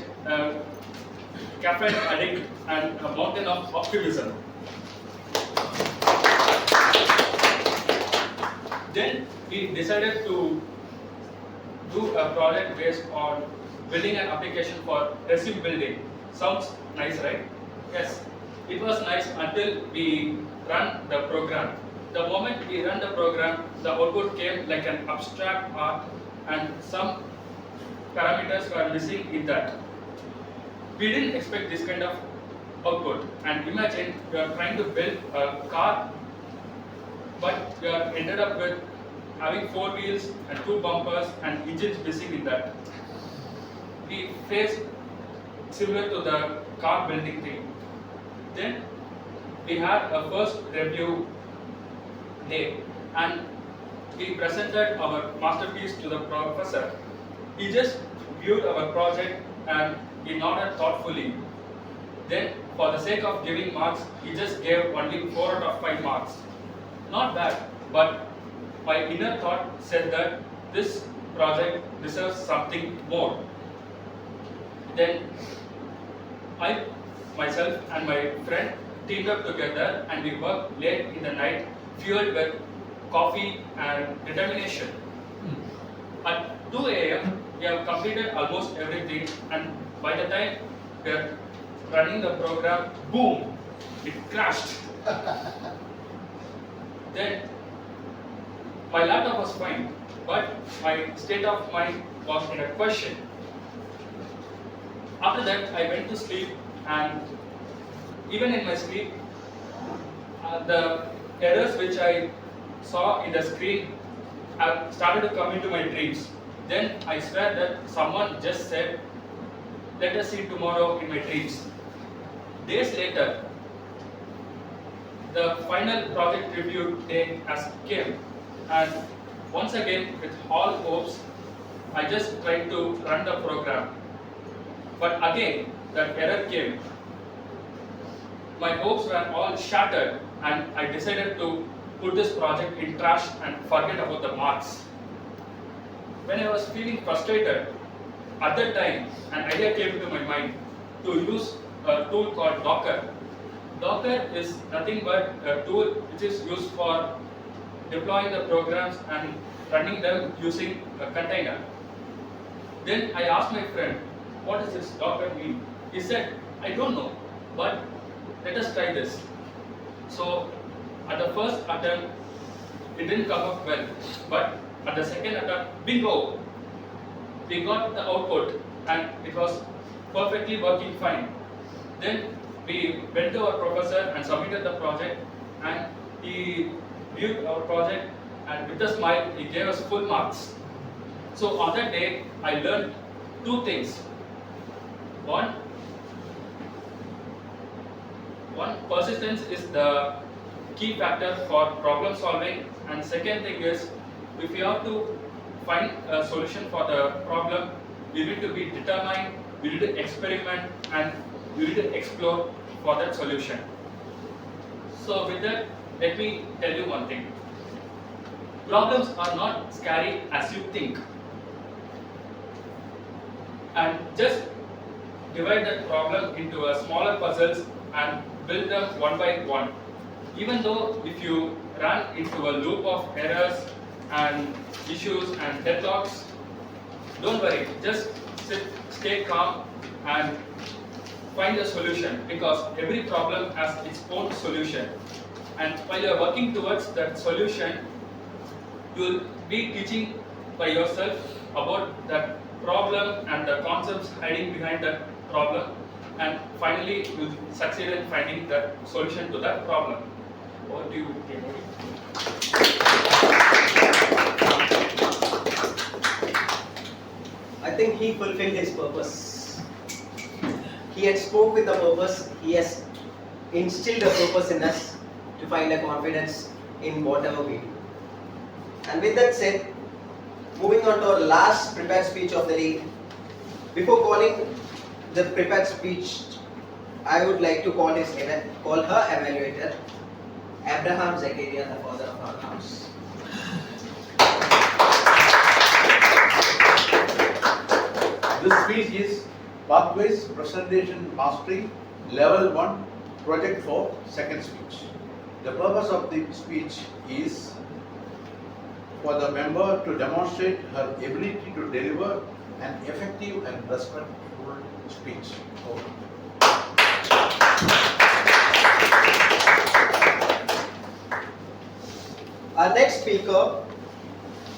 caffeine addict, and a mountain of optimism. Then we decided to do a project based on building an application for resume building. Sounds nice, right? Yes, it was nice until we run the program. The moment we run the program, the output came like an abstract art, and some parameters were missing in that. We didn't expect this kind of output. And imagine you are trying to build a car, but you are ended up with having 4 wheels and 2 bumpers and engines missing in that. We faced similar to the car building thing. Then we had a first review day, and we presented our masterpiece to the professor. He just viewed our project and he nodded thoughtfully. Then, for the sake of giving marks, he just gave only 4 out of 5 marks. Not bad, but my inner thought said that this project deserves something more. Then I, myself and my friend teamed up together and we worked late in the night, fueled with coffee and determination. At 2 a.m., we have completed almost everything, and by the time we are running the program, boom, it crashed. Then my laptop was fine, but my state of mind was in a question. After that, I went to sleep, and even in my sleep, the errors which I saw in the screen have started to come into my dreams. Then I swear that someone just said, let us see tomorrow in my dreams. Days later, the final project review day has came, and once again with all hopes, I just tried to run the program. But again, that error came. My hopes were all shattered, and I decided to put this project in trash and forget about the marks. When I was feeling frustrated, at that time, an idea came into my mind to use a tool called Docker. Docker is nothing but a tool which is used for deploying the programs and running them using a container. Then I asked my friend, what does this Docker mean? He said, I don't know, but let us try this. So at the first attempt, it didn't come up well, but at the second attempt, bingo! We got the output and it was perfectly working fine. Then we went to our professor and submitted the project, and he viewed our project, and with a smile he gave us full marks. So on that day I learned two things. One, persistence is the key factor for problem solving, and second thing is, if you have to find a solution for the problem, you need to be determined, you need to experiment, and you need to explore for that solution. So with that, let me tell you one thing. Problems are not scary as you think. And just divide that problem into a smaller puzzles and build them one by one. Even though if you run into a loop of errors and issues and deadlocks, don't worry, just stay calm and find a solution, because every problem has its own solution. And while you are working towards that solution, you will be teaching by yourself about that problem and the concepts hiding behind that problem, and finally you will succeed in finding the solution to that problem. Over to you, Kemuri. I think he fulfilled his purpose. He had spoke with the purpose. He has instilled a purpose in us to find a confidence in whatever we do. And with that said, moving on to our last prepared speech of the day. Before calling the prepared speech, I would like to call her evaluator, Abraham Zakaria, the father of our house. This speech is Pathways Presentation Mastery Level 1 Project 4 second speech. The purpose of the speech is for the member to demonstrate her ability to deliver an effective and respectful speech. Our next speaker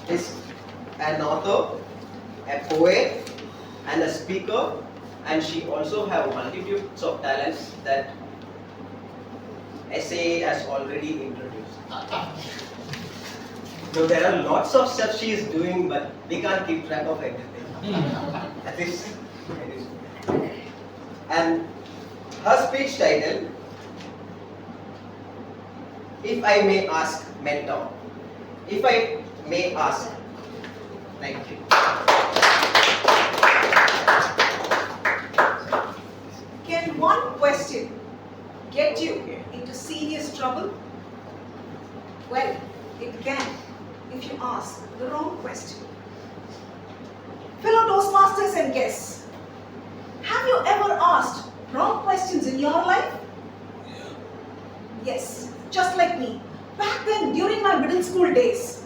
is an author, a poet, and a speaker, and she also has multitudes of talents that SA has already introduced. So there are lots of stuff she is doing, but we can't keep track of everything. At least. And her speech title, If I May Ask, Mentor. If I may ask. Thank you. Can one question get you into serious trouble? Well, it can if you ask the wrong question. Fellow Toastmasters and guests, have you ever asked wrong questions in your life? Yes, just like me. Back then, during my middle school days,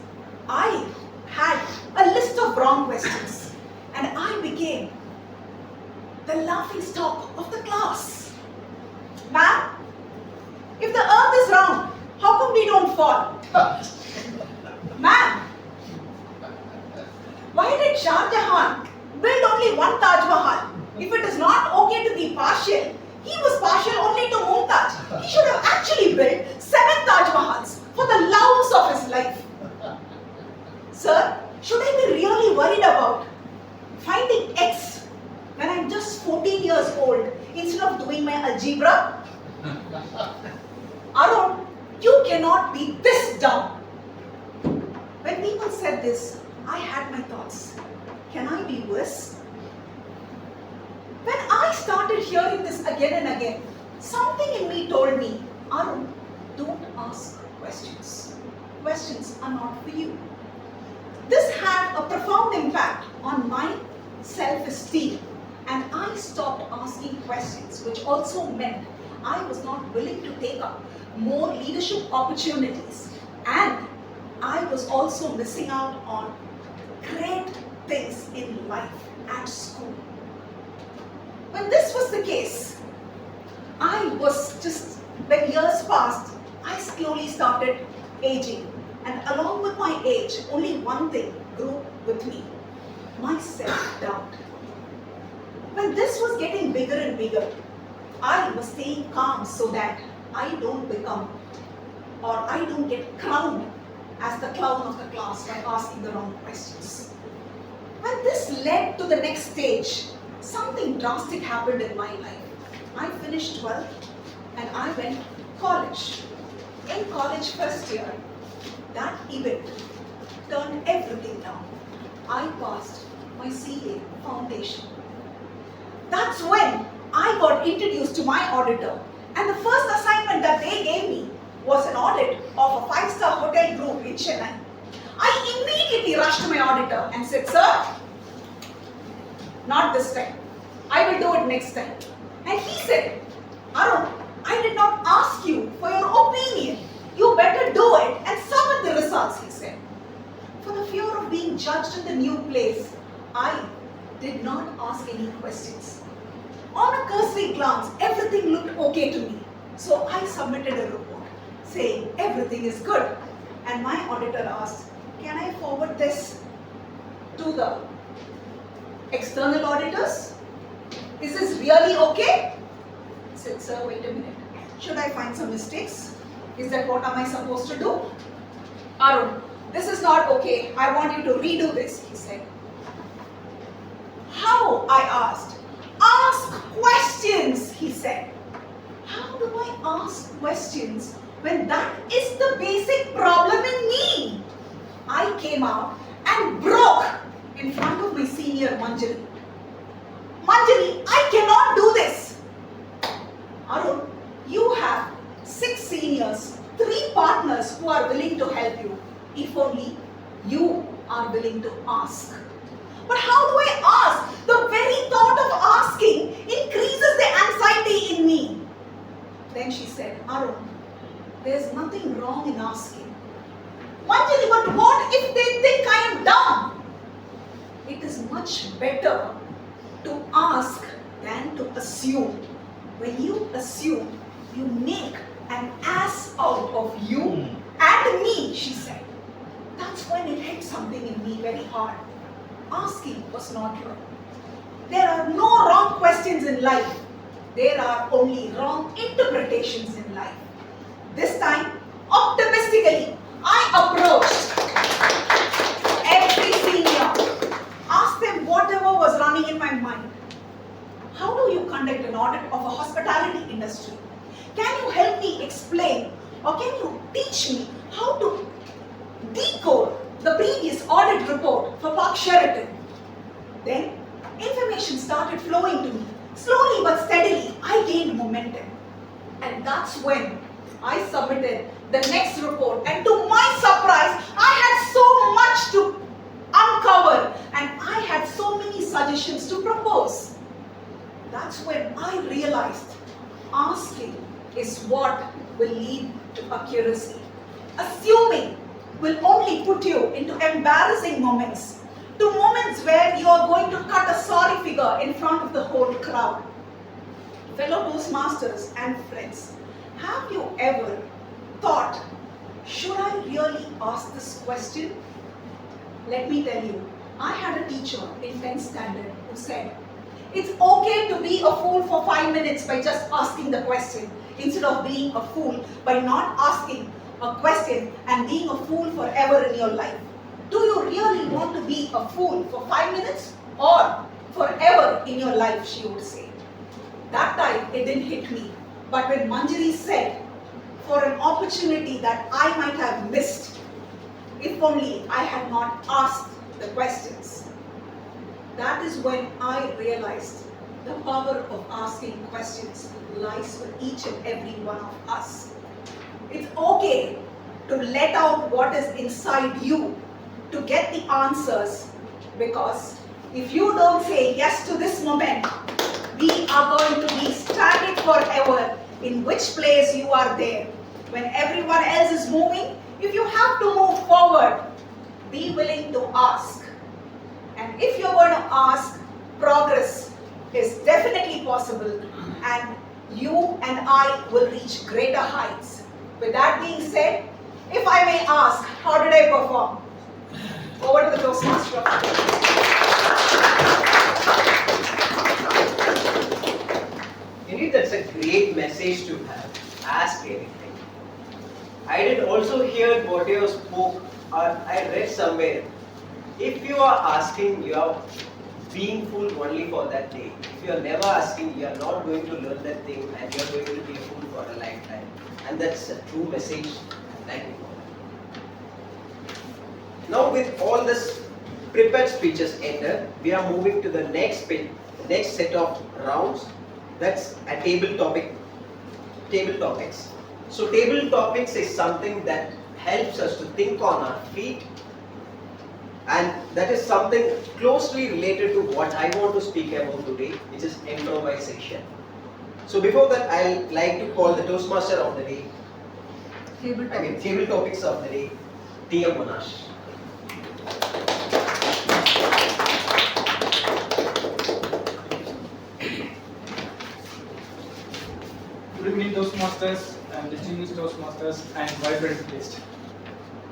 I had a list of wrong questions, and I became the laughing stock of the class. Ma'am, if the earth is round, how come we don't fall? Ma'am, why did Shah Jahan build only one Taj Mahal? If it is not okay to be partial, he was partial only to Mumtaz. He should have actually built 7 Taj Mahals for the loves of his life. Sir, should I be really worried about finding X when I'm am just 14 years old instead of doing my algebra? Arun, you cannot be this dumb. When people said this, I had my thoughts. Can I be worse? When I started hearing this again and again, something in me told me, Arun, don't ask questions. Questions are not for you. This had a profound impact on my self-esteem, and I stopped asking questions, which also meant I was not willing to take up more leadership opportunities, and I was also missing out on great things in life at school. When this was the case, when years passed, I slowly started aging, and along with my age, only one thing grew with me, my self-doubt. When this was getting bigger and bigger, I was staying calm so that I don't get crowned as the clown of the class by asking the wrong questions. When this led to the next stage, something drastic happened in my life. I finished 12th and I went to college. In college first year, that event turned everything down. I passed my CA foundation. That's when I got introduced to my auditor, and the first assignment that they gave me was an audit of a 5-star hotel group in Chennai. I immediately rushed to my auditor and said, "Sir, not this time. I will do it next time." And he said, "Arun, I did not ask you for your opinion. You better do it and submit the results," he said. For the fear of being judged in the new place, I did not ask any questions. On a cursory glance, everything looked okay to me. So I submitted a report saying everything is good. And my auditor asked, "Can I forward this to the external auditors? Is this really okay?" I said, "Sir, wait a minute. Should I find some mistakes? Is that what am I supposed to do?" "Arun, this is not okay. I want you to redo this," he said. "How?" I asked. "Ask questions," he said. How do I ask questions when that is the basic problem in me? I came out and broke in front of my senior Manjari. "Manjari, I cannot do this." "Arun, you have 6 seniors, 3 partners who are willing to help you, if only you are willing to ask." "But how do I ask? The very thought of asking increases the anxiety in me." Then she said, "Arun, there's nothing wrong in asking." "Manjari, but what if they think I am dumb?" It is much better to ask than to assume. When you assume, you make an ass out of you and me, she said. That's when it hit something in me very hard. Asking was not wrong. There are no wrong questions in life. There are only wrong interpretations in life. This time, optimistically, I approached every senior, asked them whatever was running in my mind. How do you conduct an audit of a hospitality industry? Can you help me explain, or can you teach me how to decode the previous audit report for Park Sheraton? Then information started flowing to me. Slowly but steadily, I gained momentum. And that's when I submitted the next report. And to my surprise, I had so much to uncover and I had so many suggestions to propose. That's when I realized asking is what will lead to accuracy. Assuming will only put you into embarrassing moments, to moments where you are going to cut a sorry figure in front of the whole crowd. Fellow Toastmasters and friends, have you ever thought, should I really ask this question? Let me tell you, I had a teacher in 10th standard who said, it's okay to be a fool for 5 minutes by just asking the question, instead of being a fool by not asking a question and being a fool forever in your life. Do you really want to be a fool for 5 minutes or forever in your life, she would say. That time it didn't hit me. But when Manjari said, for an opportunity that I might have missed, if only I had not asked the questions, that is when I realized the power of asking questions lies with each and every one of us. It's okay to let out what is inside you to get the answers, because if you don't say yes to this moment, we are going to be stagnant forever in which place you are there. When everyone else is moving, if you have to move forward, be willing to ask. And if you're going to ask, progress is definitely possible, and you and I will reach greater heights. With that being said, if I may ask, how did I perform? Over to the Toastmaster of the day. Indeed, that's a great message to have. Ask anything. I did also hear what you spoke, or I read somewhere. If you are asking, you are being fooled only for that day. If you are never asking, you are not going to learn that thing, and you are going to be a fool for a lifetime. And that's a true message. Thank you. Now, with all this prepared speeches ended, we are moving to the next set of rounds. That's a table topics. So table topics is something that helps us to think on our feet, and that is something closely related to what I want to speak about today, which is improvisation. So before that, I like to call the Toastmaster of the day, table topics of the day, T.M. Monash. Good evening, Toastmasters and distinguished Toastmasters and vibrant guests.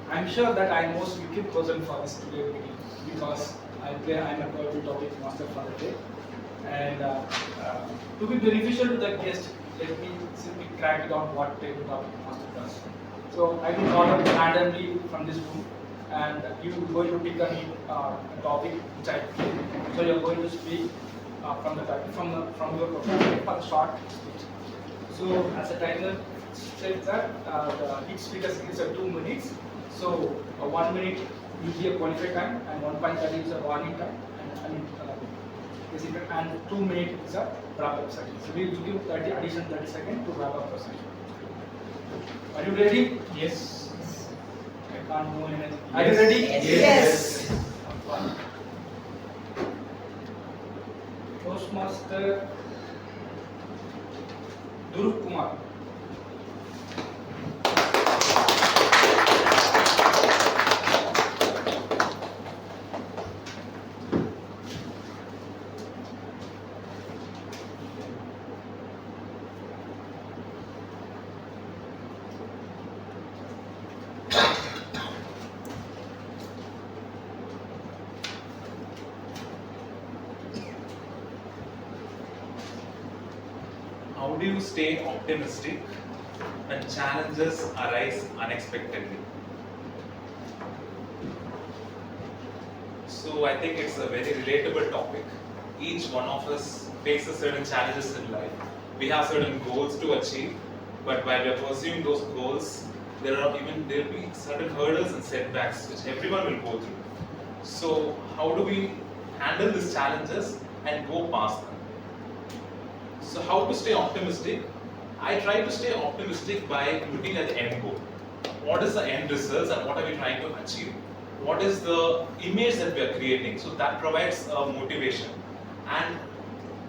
I'm sure that I'm most wicked person for this today meeting because I'm a table topic master for the day. And to be beneficial to the guest, let me simply crack down what table topic master does. So I will call up randomly from this room, and you are going to pick a topic which I pick. So you are going to speak from your profession for a short speech. So as a timer says that each speaker is 2 minutes. So 1 minute will be a qualified time, and 1.30 is a warning time, and 2 minutes is a wrap up section. So we will give 30 seconds to wrap up the session. Are you ready? Yes. I can't move anything. Are you ready? Yes. Toastmaster Dhruv Kumar. How do you stay optimistic when challenges arise unexpectedly? So I think it's a very relatable topic. Each one of us faces certain challenges in life. We have certain goals to achieve, but while we are pursuing those goals, there will be certain hurdles and setbacks which everyone will go through. So how do we handle these challenges and go past them? So how to stay optimistic? I try to stay optimistic by looking at the end goal. What is the end results and what are we trying to achieve? What is the image that we are creating? So that provides a motivation. And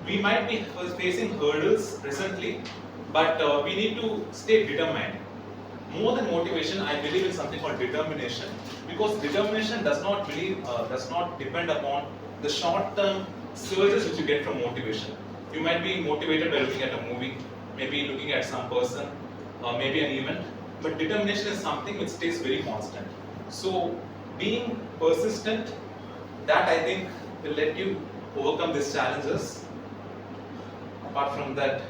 we might be facing hurdles presently, but we need to stay determined. More than motivation, I believe in something called determination, because determination does not depend upon the short-term surges which you get from motivation. You might be motivated by looking at a movie, maybe looking at some person, maybe an event, but determination is something which stays very constant. So being persistent, that I think will let you overcome these challenges. Apart from that,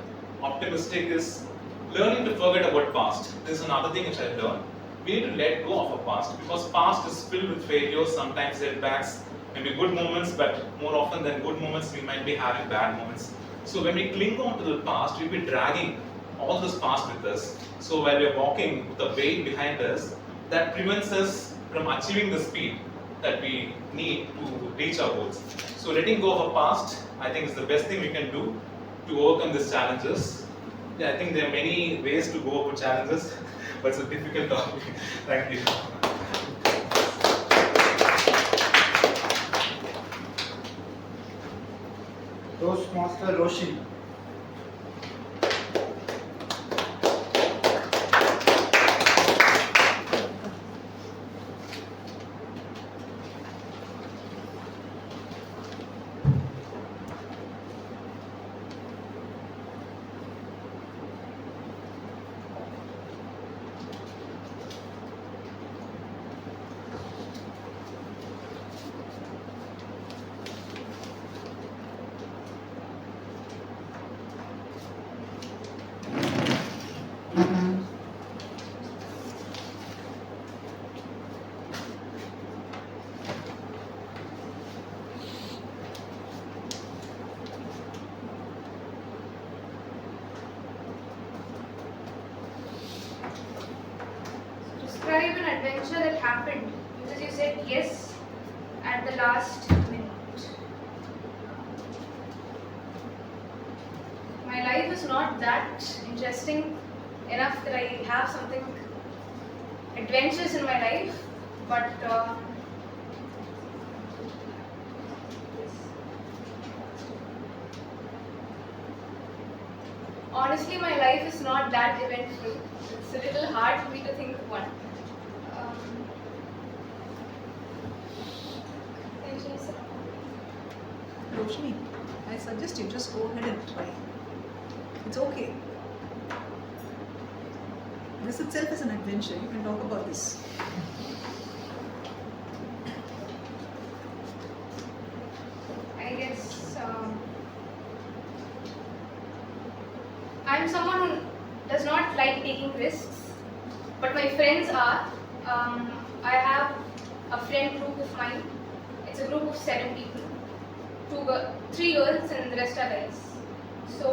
optimistic is learning to forget about past. This is another thing which I've learned. We need to let go of our past, because past is filled with failures, sometimes setbacks, maybe good moments, but more often than good moments, we might be having bad moments. So when we cling on to the past, we'll be dragging all this past with us. So while we're walking with the weight behind us, that prevents us from achieving the speed that we need to reach our goals. So letting go of our past, I think, is the best thing we can do to overcome these challenges. Yeah, I think there are many ways to go over challenges, but it's a difficult topic. Thank you. Toastmaster Roshi. Describe an adventure that happened because you said yes at the last minute. My life is not that interesting enough that I have something adventures in my life, but honestly, my life is not that eventful. It's a little hard for me to think of one. Roshni, I suggest you just go ahead and try. It's okay. This itself is an adventure. You can talk about this. I guess I'm someone who does not like taking risks, but my friends are. I have a friend group of mine. It's a group of 7 people. 3 girls and the rest are guys. So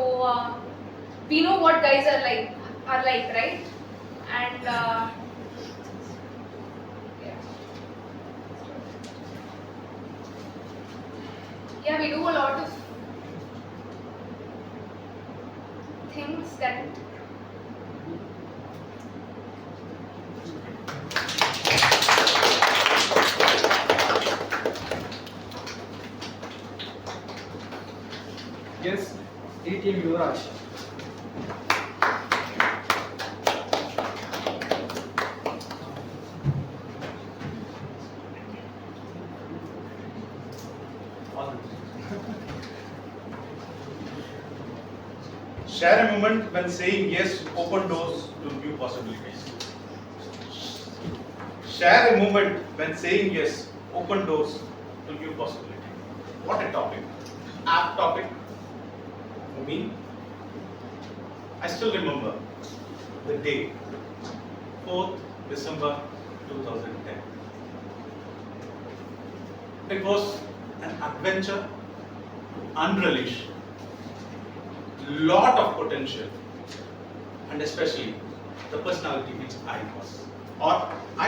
we know what guys are like, right? And yeah, we do a lot of things that Yes, DTM Yuvraj. Share a moment when saying yes open doors to new possibilities. Share a moment when saying yes open doors to new possibilities. What a topic. Apt topic for me. I still remember the day, 4th December 2010. It was an adventure to unleash lot of potential, and especially the personality which I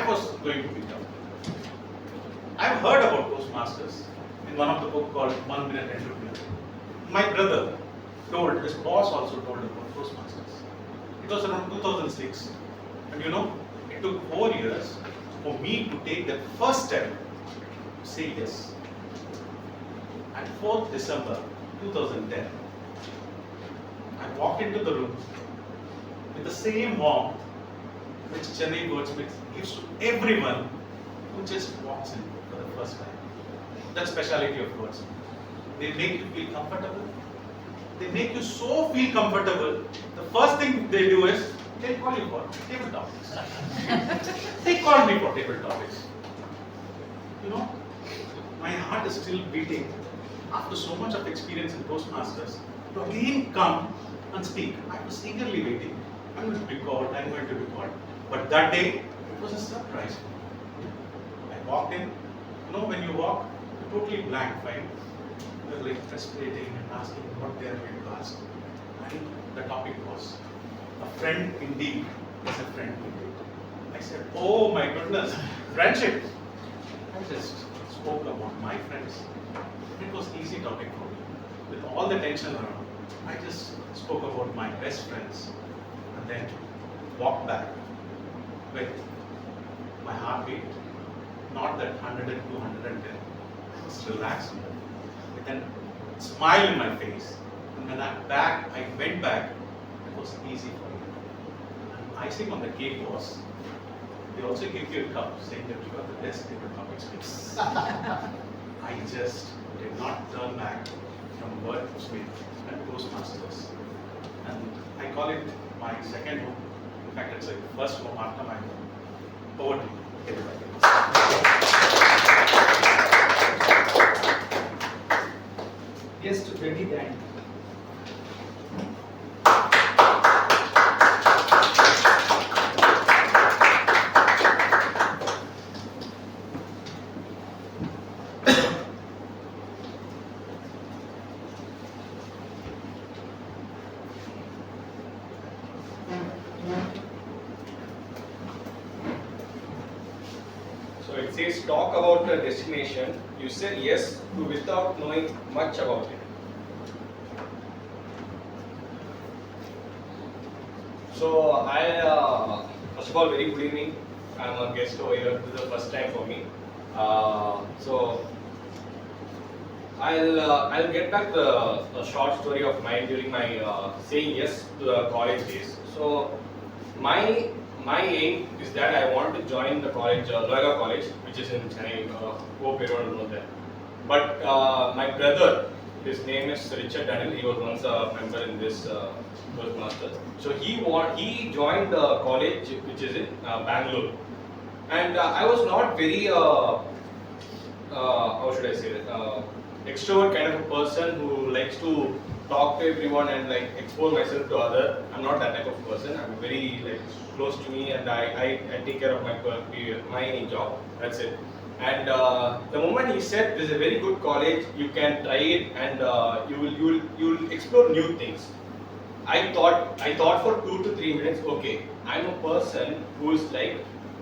was going to become. I've heard about Toastmasters in one of the books called 1 Minute Entrepreneur. My brother told, his boss also told about Toastmasters. It was around 2006, and it took 4 years for me to take the first step to say yes. And 4th December 2010, I walked into the room with the same warmth which Chennai Wordsmiths gives to everyone who just walks in for the first time. That speciality of Wordsmith. They make you feel comfortable. They make you so feel comfortable. The first thing they do is they call you for table topics. They call me for table topics. My heart is still beating after so much of experience in Toastmasters to again come and speak. I was eagerly waiting. I'm going to be called, I'm going to be called. But that day, it was a surprise. I walked in. When you walk, totally blank, right? They were like frustrating and asking what they are going to ask. And the topic was, a friend indeed is a friend indeed. I said, oh my goodness, friendship. I just spoke about my friends. It was easy topic for me. With all the tension around, I just spoke about my best friends and then walked back with my heartbeat, not that 100 and 210. I was relaxed with a smile in my face. And when I went back, it was easy for me. And icing on the cake was, they also give you a cup saying that you are the best in the topic space. I just did not turn back from Wordsmiths and Toastmasters. And I call it my second home. In fact, it's like first home after my home. Over to you, everybody. Yes, to very thank. So it says talk about the destination. You said yes to without knowing much about it. So I first of all, very good evening. I'm a guest over here. This is the first time for me. So I'll get back the short story of mine during my saying yes to the college days. So my aim is that I want to join the college, Loyola College, which is in Chennai. Hope everyone knows that. But my brother, his name is Richard Daniel. He was once a member in this Toastmasters. So he joined the college, which is in Bangalore, and I was not very how should I say it, extrovert kind of a person who likes to talk to everyone and like expose myself to other. I'm not that type of person. I'm very like close to me, and I take care of my job. That's it. And the moment he said, "This is a very good college. You can try it, and you'll explore new things." I thought for 2 to 3 minutes. Okay, I'm a person who is like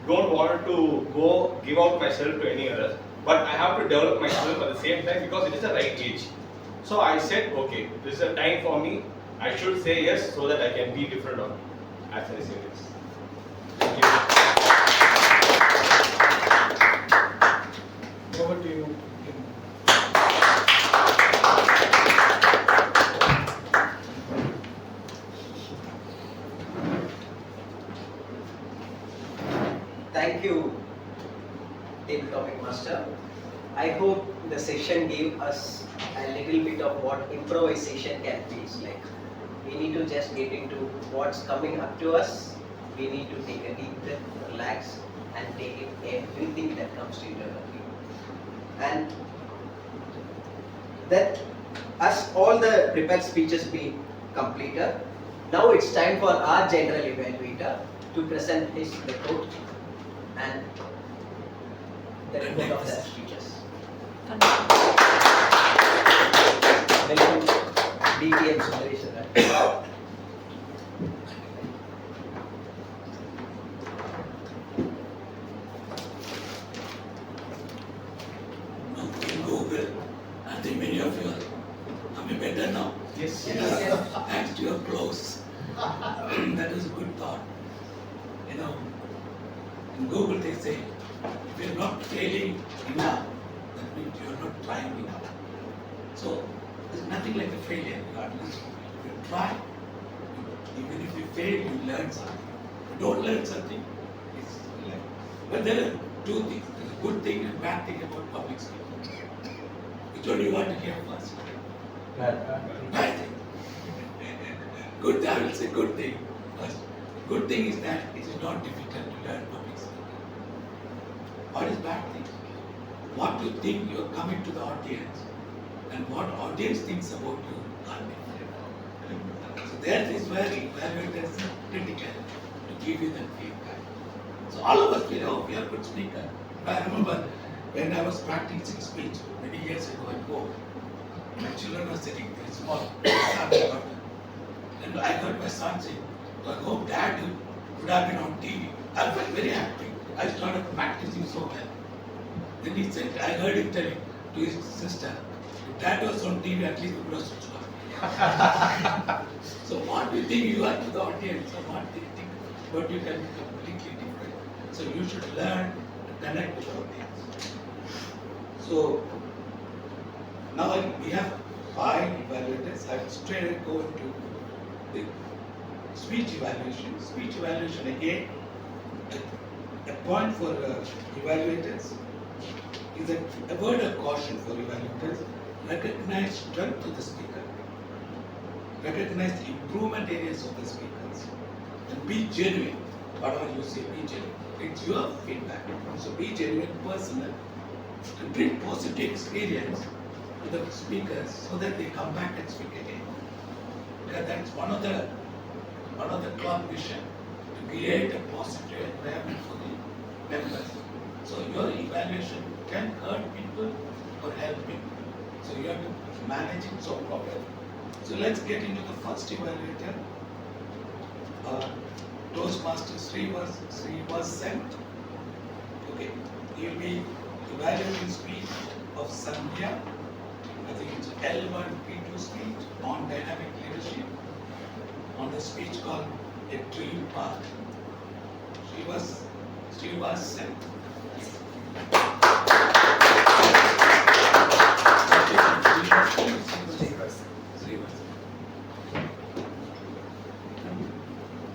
don't want to go give out myself to any others, but I have to develop myself at the same time because it is the right age. So I said, okay, this is a time for me. I should say yes so that I can be different on as I say this. Thank you. Over to you. Thank you, Table Topic Master. I hope the session gave us a little bit of what improvisation can be. Like, we need to just get into what's coming up to us. We need to take a deep breath, relax, and take in everything that comes to your view. And that, as all the prepared speeches be completed, now it's time for our general evaluator to present his report and the report of the speeches. Welcome, DTM Sundaresh. In Google, I think many of you are better now. Yes. Thanks to your clothes. That is a good thought. You know, in Google they say, if you're not failing enough, that means you're not trying enough. So there's nothing like a failure. At least if you try, even if you fail, you learn something. If you don't learn something, it's like. But there are two things. There's a good thing and bad thing about public speaking. Which one do you want to hear first? Bad thing. Good, I will say good thing first. Good thing is that it is not difficult to learn public speaking. What is bad thing? What you think you are coming to the audience and what audience thinks about you are different. So that is where evaluators are critical to give you that feedback. So all of us, we are good speakers. I remember when I was practicing speech many years ago at home, my children were sitting very small. And I heard my son say, I hope Dad would have been on TV. I felt very happy. I started practicing so well. Then he said, I heard him telling to his sister, if Dad was on TV, at least we would have switched off. So what do you think you are to the audience, or what do you think about you can be completely different. So you should learn to connect with the audience. So now we have 5 evaluators. I will straight away go into the speech evaluation. Speech evaluation again, a point for evaluators is a word of caution for evaluators. Recognize strength of the speaker. Recognize the improvement areas of the speakers. And be genuine. Whatever you say, be genuine. It's your feedback. So be genuine, personal, and bring positive experience to the speakers so that they come back and speak again. Because that's one of the club mission, to create a positive environment for the members. So your evaluation can hurt people or help people. So you have to manage it so properly. So let's get into the first evaluator. Toastmaster Sri was sent. Okay, he will be evaluating speech of Sandhya. I think it's L1 P2 speech on dynamic leadership, on the speech called A Dream Path. She was sent.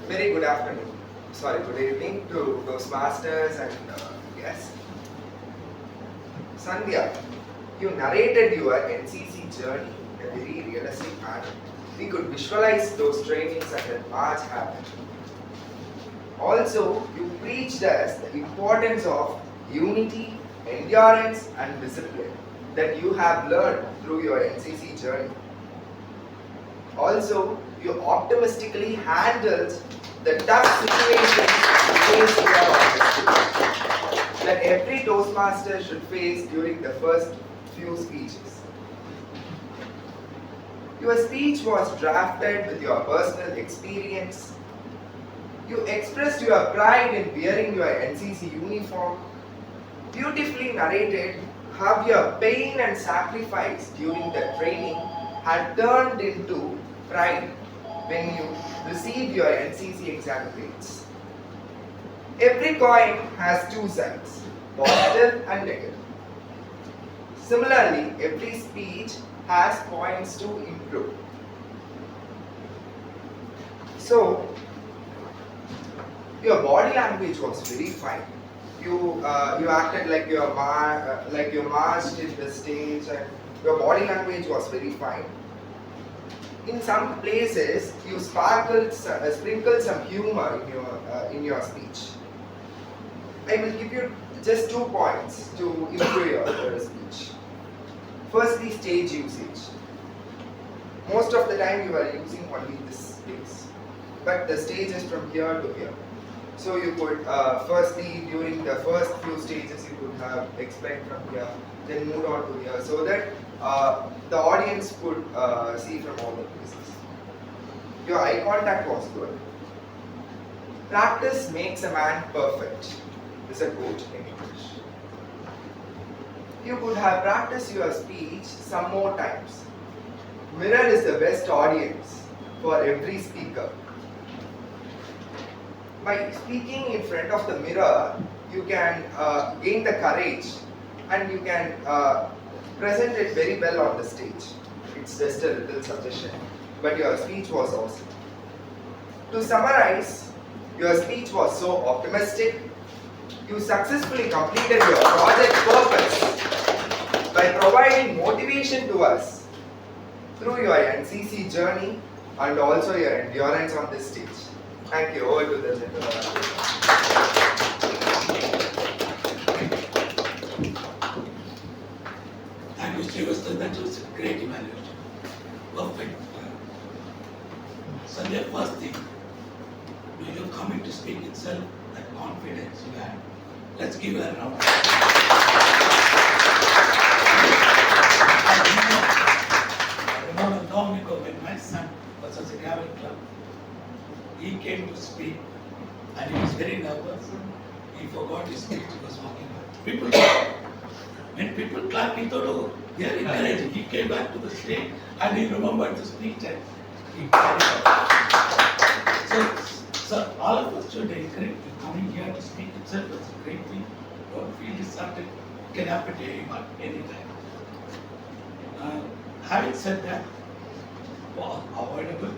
Very good afternoon. Good evening to those masters and guests. Sandhya, you narrated your NCC journey in a very realistic manner. We could visualize those trainings and that March happened. Also, you preached us the importance of unity, endurance, and discipline that you have learned through your NCC journey. Also, you optimistically handled the tough situations faced in your office that every Toastmaster should face during the first few speeches. Your speech was drafted with your personal experience. You expressed your pride in wearing your NCC uniform, beautifully narrated how your pain and sacrifice during the training had turned into pride when you received your NCC exam grades. Every coin has 2 sides, positive and negative. Similarly, every speech has points to improve. So, your body language was very fine. You acted like you marched in the stage, and your body language was very fine. In some places, you sprinkled some humor in your speech. I will give you just 2 points to improve your speech. Firstly, stage usage. Most of the time you are using only this space, but the stage is from here to here. So you could firstly, during the first few stages, you could have explained from here, then move on to here, so that the audience could see from all the places. Your eye contact was good. Practice makes a man perfect, is a quote in English. You could have practiced your speech some more times. Mirror is the best audience for every speaker. By speaking in front of the mirror, you can gain the courage and you can present it very well on the stage. It's just a little suggestion, but your speech was awesome. To summarize, your speech was so optimistic. You successfully completed your project purpose by providing motivation to us through your NCC journey and also your endurance on this stage. Thank you. Over to the gentleman. Thank you, Srivastava. That was a great evaluation. Perfect. Sandhya, first thing, when you come in to speak itself, that confidence you have. Let's give her a round. travel club. He came to speak and he was very nervous. He forgot his speech, he was walking back. People clapped. When people clapped, he thought, oh, they are encouraging. He came back to the stage and he remembered the speech and he carried on. So all of us should encourage you. Coming here to speak itself is a great thing. Don't feel disheartened. It can happen to anyone, anytime. Having said that, avoidable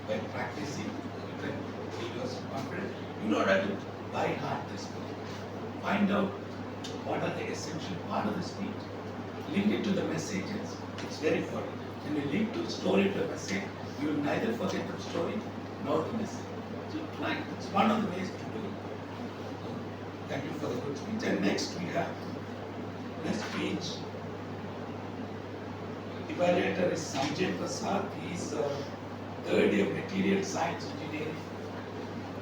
by practicing, you can feel yourself confident in order to by heart this book. Find out what are the essential part of the speech. Link it to the messages. It's very important. When you link the story to the message, you will neither forget the story nor the message. So try. It's one of the ways to do it. So, thank you for the good speech. And next we have next speech. Evaluator is Sanjay Prasad. He is third year material science engineering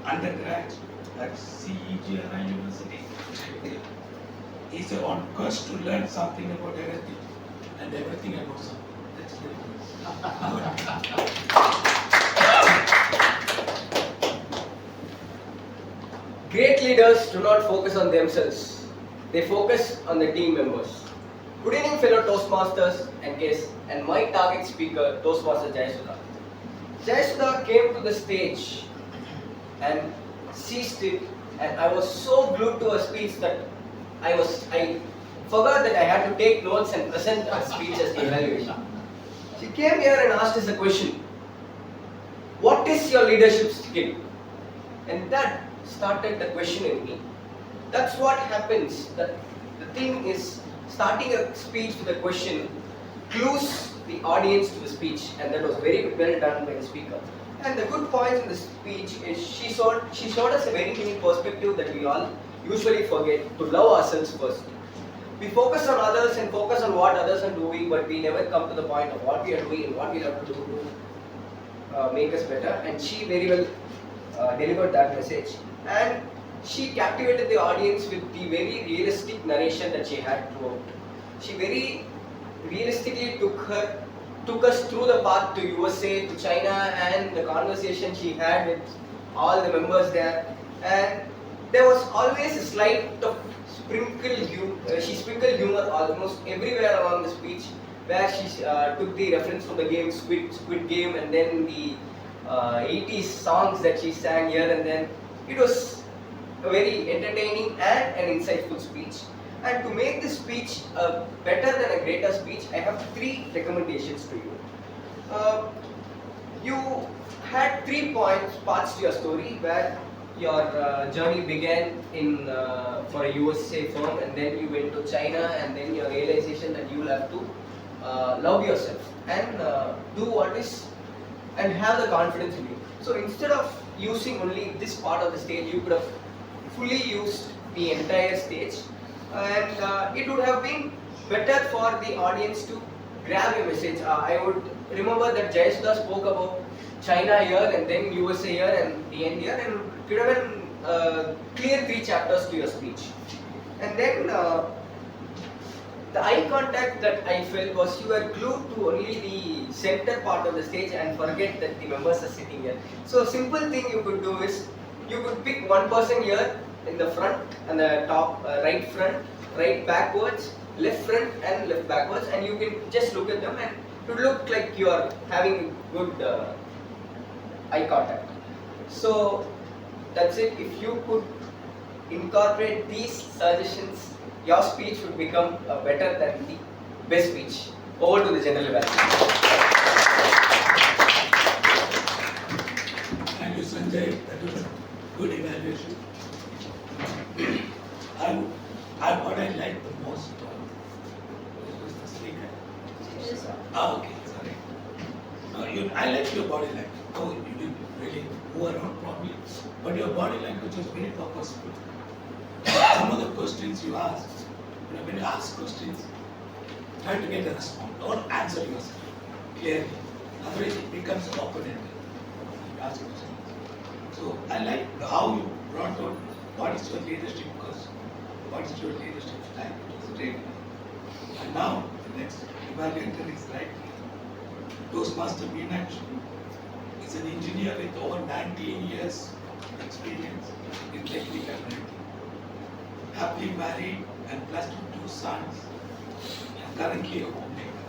undergrad at CEGRI University. He is on quest to learn something about everything and everything about something. That's very good. Great leaders do not focus on themselves. They focus on the team members. Good evening, fellow Toastmasters and guests, and my target speaker, Toastmaster Jayasudha. Jayasudha came to the stage and seized it, and I was so glued to her speech that I forgot that I had to take notes and present her speech as the evaluation. She came here and asked us a question. What is your leadership skill? And that started the question in me. That's what happens. That the thing is, starting a speech with a question clues the audience to the speech, and that was very well done by the speaker. And the good points in the speech is she showed us a very new perspective that we all usually forget, to love ourselves first. We focus on others and focus on what others are doing, but we never come to the point of what we are doing and what we have to do to make us better. And she very well delivered that message. And she captivated the audience with the very realistic narration that she had throughout. She very realistically took us through the path to USA, to China, and the conversation she had with all the members there. And there was always a slight of she sprinkled humor almost everywhere along the speech, where she took the reference from the game Squid Game, and then the 80s songs that she sang here and then. It was a very entertaining and an insightful speech. And to make this speech better than a greater speech, I have 3 recommendations to you. You had 3 parts to your story, where your journey began in for a USA firm, and then you went to China, and then your realization that you will have to love yourself and do what is and have the confidence in you. So instead of using only this part of the stage, you could have fully used the entire stage, and it would have been better for the audience to grab your message. I would remember that Jayasudha spoke about China here, and then USA here, and the end here, and could have been clear 3 chapters to your speech. And then the eye contact that I felt was you were glued to only the center part of the stage and forget that the members are sitting here. So a simple thing you could do is, you could pick one person here in the front and the top, right front, right backwards, left front and left backwards, and you can just look at them and it would look like you are having good eye contact. So that's it. If you could incorporate these suggestions, your speech would become better than the best speech. Over to the general evaluation. Thank you, Sanjay. That was a good evaluation. What I liked the most was the speaker. Okay, sorry. I liked your body language. Oh, you didn't really move around properly, but your body language was very purposeful. Some of the questions you asked, when you ask questions, try to get a response. Don't answer yourself clearly. Otherwise, it becomes open-ended. You ask questions. So I like how you brought out what is your leadership course, what is your leadership style. It was great. And now the next evaluator is like Toastmaster Meenakshi. He's an engineer with over 19 years experience in technical writing. Happily married and blessed with 2 sons and currently a homemaker.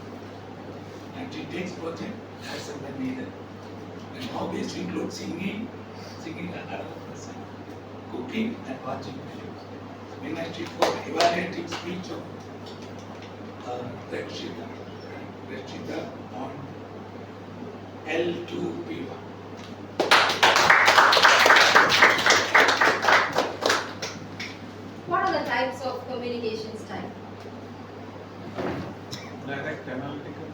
And she takes project as and when needed. And hobbies include singing another person, cooking and watching videos. Meenakshi for evaluating speech of Rachita on L2P1. What are the types of communication style? Direct, analytical.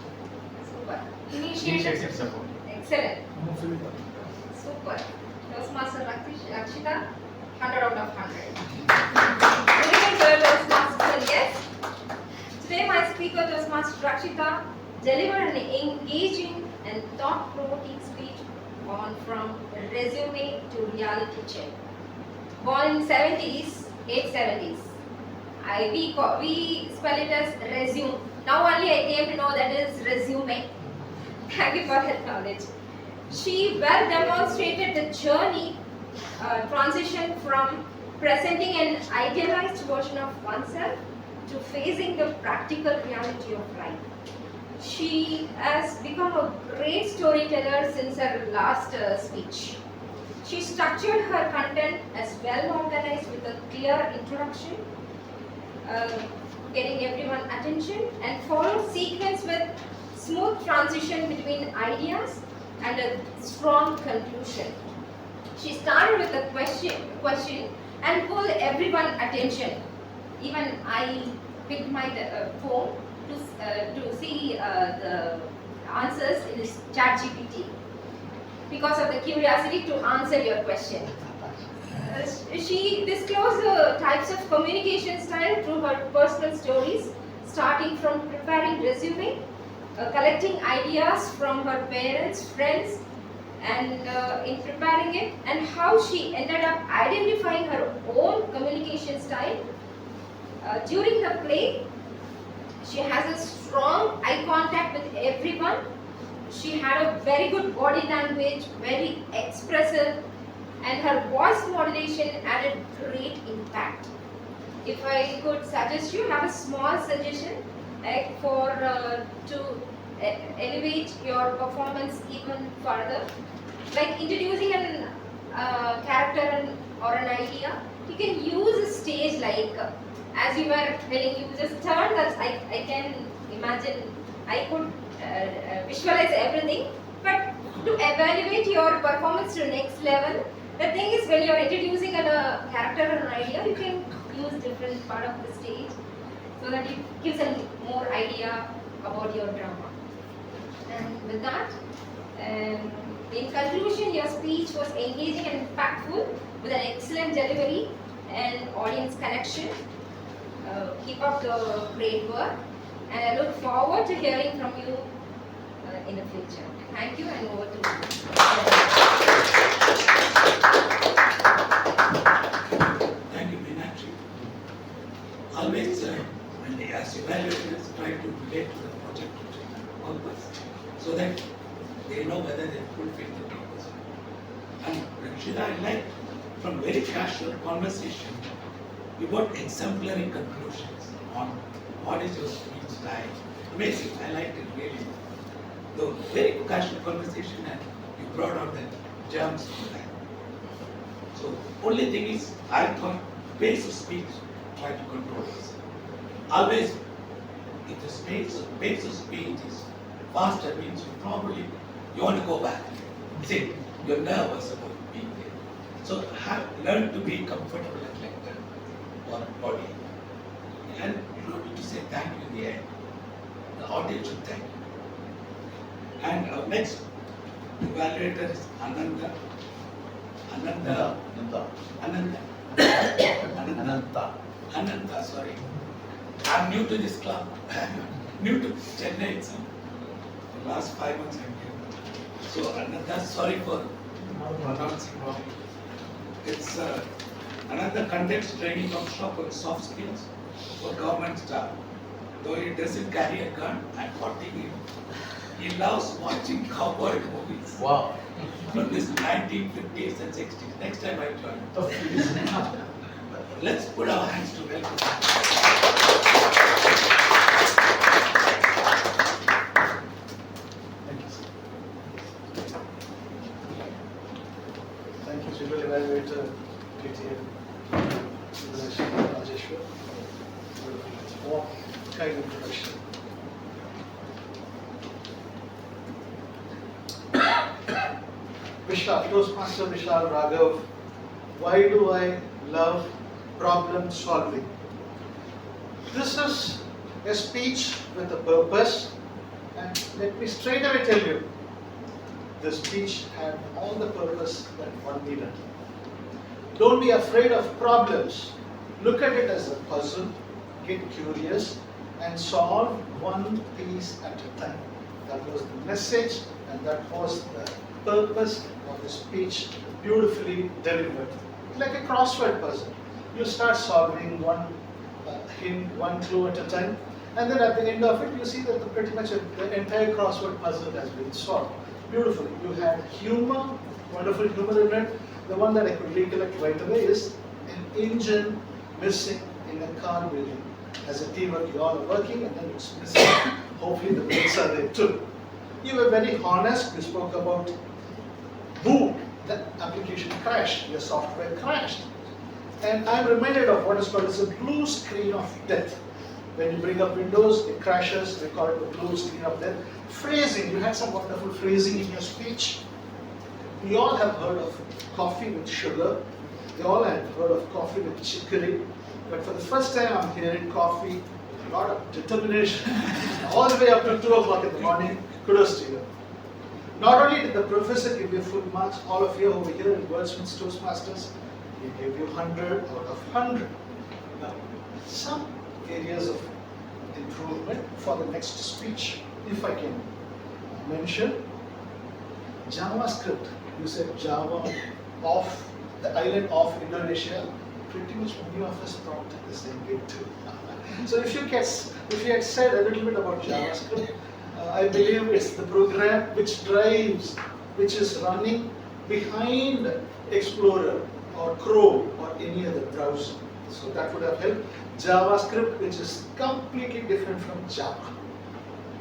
Super. Initiative support. Excellent. Super. Toastmaster Rakshita, 100 out of 100. Brilliant girl Toastmaster, yes. Today my speaker Toastmaster Rakshita delivered an engaging and thought-provoking speech on from resume to reality check. Born in 70s, 870s. We spell it as resume. Now only I came to know that is resume. Thank you for that knowledge. She well demonstrated the journey, transition from presenting an idealized version of oneself to facing the practical reality of life. She has become a great storyteller since her last speech. She structured her content as well organized with a clear introduction, getting everyone's attention, and followed sequence with smooth transition between ideas and a strong conclusion. She started with a question and pulled everyone's attention. Even I picked my phone to see the answers in this ChatGPT because of the curiosity to answer your question. She disclosed the types of communication style through her personal stories, starting from preparing resume, collecting ideas from her parents, friends, and in preparing it, and how she ended up identifying her own communication style. During the play, she has a strong eye contact with everyone. She had a very good body language, very expressive, and her voice modulation added great impact. If I could suggest you, have a small suggestion for to elevate your performance even further, like introducing an character or an idea. You can use a stage like, as you were telling, you just turn that I can imagine, I could visualize everything, but to evaluate your performance to next level, the thing is when you are introducing a character or an idea, you can use different part of the stage so that it gives a more idea about your drama. And with that, in conclusion, your speech was engaging and impactful with an excellent delivery and audience connection. Keep up the great work, and I look forward to hearing from you in the future. Thank you, and over to you. Thank you, Meenakshi. Always, when they ask evaluators, try to relate to the project purpose so that they know whether they fulfill the purpose. And Rakshita, I like from very casual conversation, you got exemplary conclusions on what is your speech style. Amazing, I liked it really. The very casual conversation, and you brought out the germs of that. So, only thing is, I thought pace of speech, try to control this. Always, if the pace of speech is faster, means you want to go back. See, you're nervous about being there. So, learn to be comfortable and like that for body. And you don't need to say thank you in the end. The audience should thank you. And our next evaluator is Ananda. Ananta, sorry. I'm new to this club. New to Chennai itself. The last 5 months I'm here. So Ananta, sorry for pronouncing wrong. It's another context training workshop on soft skills for government staff. Though he doesn't carry a gun, I'm watching him. He loves watching cowboy movies. Wow. From this 1950s and 60s. Next time I join. Let's put our hands to welcome him. Thank you, Civil Evaluator, PTM, Rajeshwar. What kind of introduction? Vishal, Toastmaster Vishal Raghav, why do I love problem solving? This is a speech with a purpose, and let me straight away tell you, the speech had all the purpose that one needed. Don't be afraid of problems. Look at it as a puzzle, get curious, and solve one piece at a time. That was the message, and that was the purpose of the speech, beautifully delivered. Like a crossword puzzle. You start solving one hint, one clue at a time, and then at the end of it, you see that pretty much the entire crossword puzzle has been solved. Beautifully. You had humor, wonderful humor in it. The one that I could recollect right away is an engine missing in a car building. As a teamwork, you all are working, and then it's missing. Hopefully the brakes are there too. You were very honest. You spoke about boom, the application crashed, your software crashed. And I'm reminded of what is called as a blue screen of death. When you bring up Windows, it crashes, we call it the blue screen of death. Phrasing, you had some wonderful phrasing in your speech. We all have heard of coffee with sugar. We all have heard of coffee with chicory. But for the first time, I'm hearing coffee with a lot of determination, all the way up to 2 o'clock in the morning. Kudos to you. Not only did the professor give you full marks, all of you over here in Wordsmiths Toastmasters, he gave you 100 out of 100. Now, some areas of improvement for the next speech, if I can mention. JavaScript, you said Java off the island of Indonesia. Pretty much many of us thought the same way too. So if you had said a little bit about JavaScript, I believe it's the program which drives, which is running behind Explorer or Chrome or any other browser. So that would have helped. JavaScript, which is completely different from Java.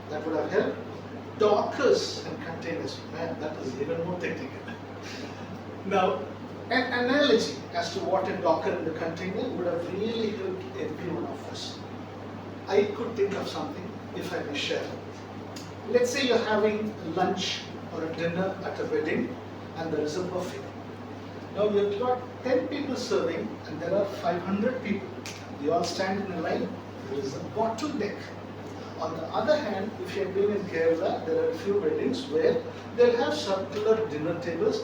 That would have helped. Dockers and containers, man, that is even more technical. Now, an analogy as to what a Docker and a container would have really helped every one of us. I could think of something, if I may share. Let's say you're having lunch or a dinner at a wedding and there is a buffet. Now you've got 10 people serving and there are 500 people. You all stand in a line. There is a bottleneck. On the other hand, if you're doing in Kerala, there are a few weddings where they'll have circular dinner tables.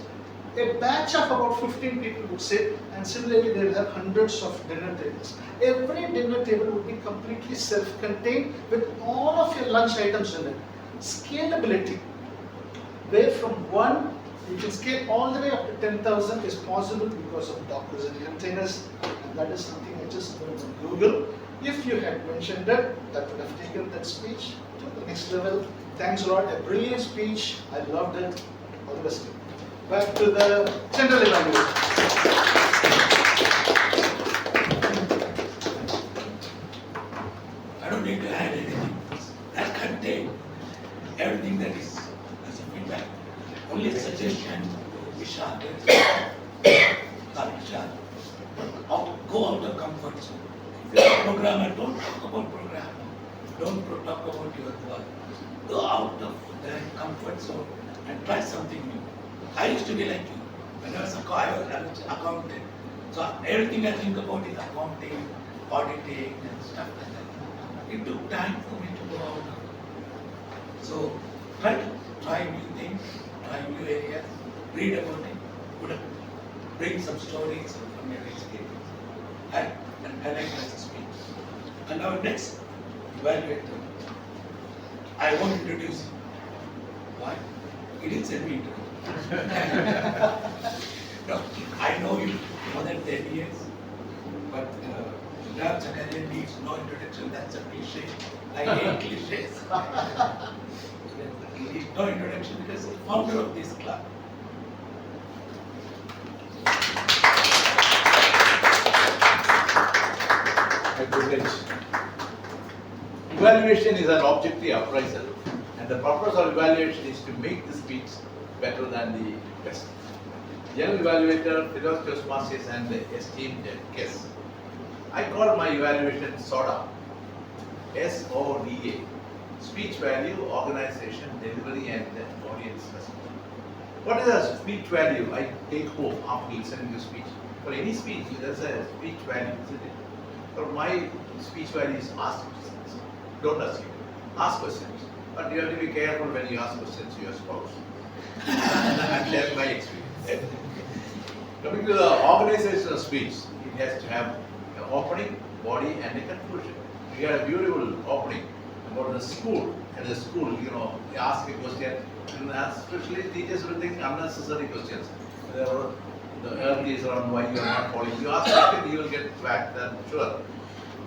A batch of about 15 people would sit, and similarly they'll have hundreds of dinner tables. Every dinner table would be completely self-contained with all of your lunch items in it. Scalability, where from 1 you can scale all the way up to 10,000 is possible because of Dockers and containers, and that is something I just learned on Google. If you had mentioned it, that would have taken that speech to the next level. Thanks a lot, a brilliant speech. I loved it. All the best. Back to the general evaluation. I don't need to add anything. That contains everything that is as a feedback. Only a suggestion, Vishal. Go out of comfort zone. If you're a programmer, don't talk about programming. Don't talk about your work. Go out of the comfort zone and try something new. I used to be like you. When I was an accountant. So everything I think about is accounting, auditing and stuff like that. It took time for me to go out of it. So try new things, try new areas, read about it, bring some stories from your experience. And I like that speech. And our next evaluator, I won't introduce him. Why? He didn't send me into No, I know you more than 10 years, but Grab Zakaria needs no introduction, that's a cliche. I hate cliches. He needs no introduction because he's the founder of this club. My privilege. Evaluation is an objective appraisal, and the purpose of evaluation is to make the speech better than the best. Young evaluator, fellow Toastmasters, and the esteemed guests. I call my evaluation SODA. SODA. Speech value, organization, delivery, and audience respect. What is a speech value I take home after listening to speech? For any speech, there's a speech value, isn't it? For my speech value is ask questions. Don't assume. Ask questions. But you have to be careful when you ask questions to your spouse. I'm sharing my experience. Coming to the organizational speech, it has to have an opening, body, and a conclusion. We had a beautiful opening about the school. At the school, you ask a question, and especially teachers will think unnecessary questions. The earth is around why you are not following. You ask a question, you will get whacked, I'm sure.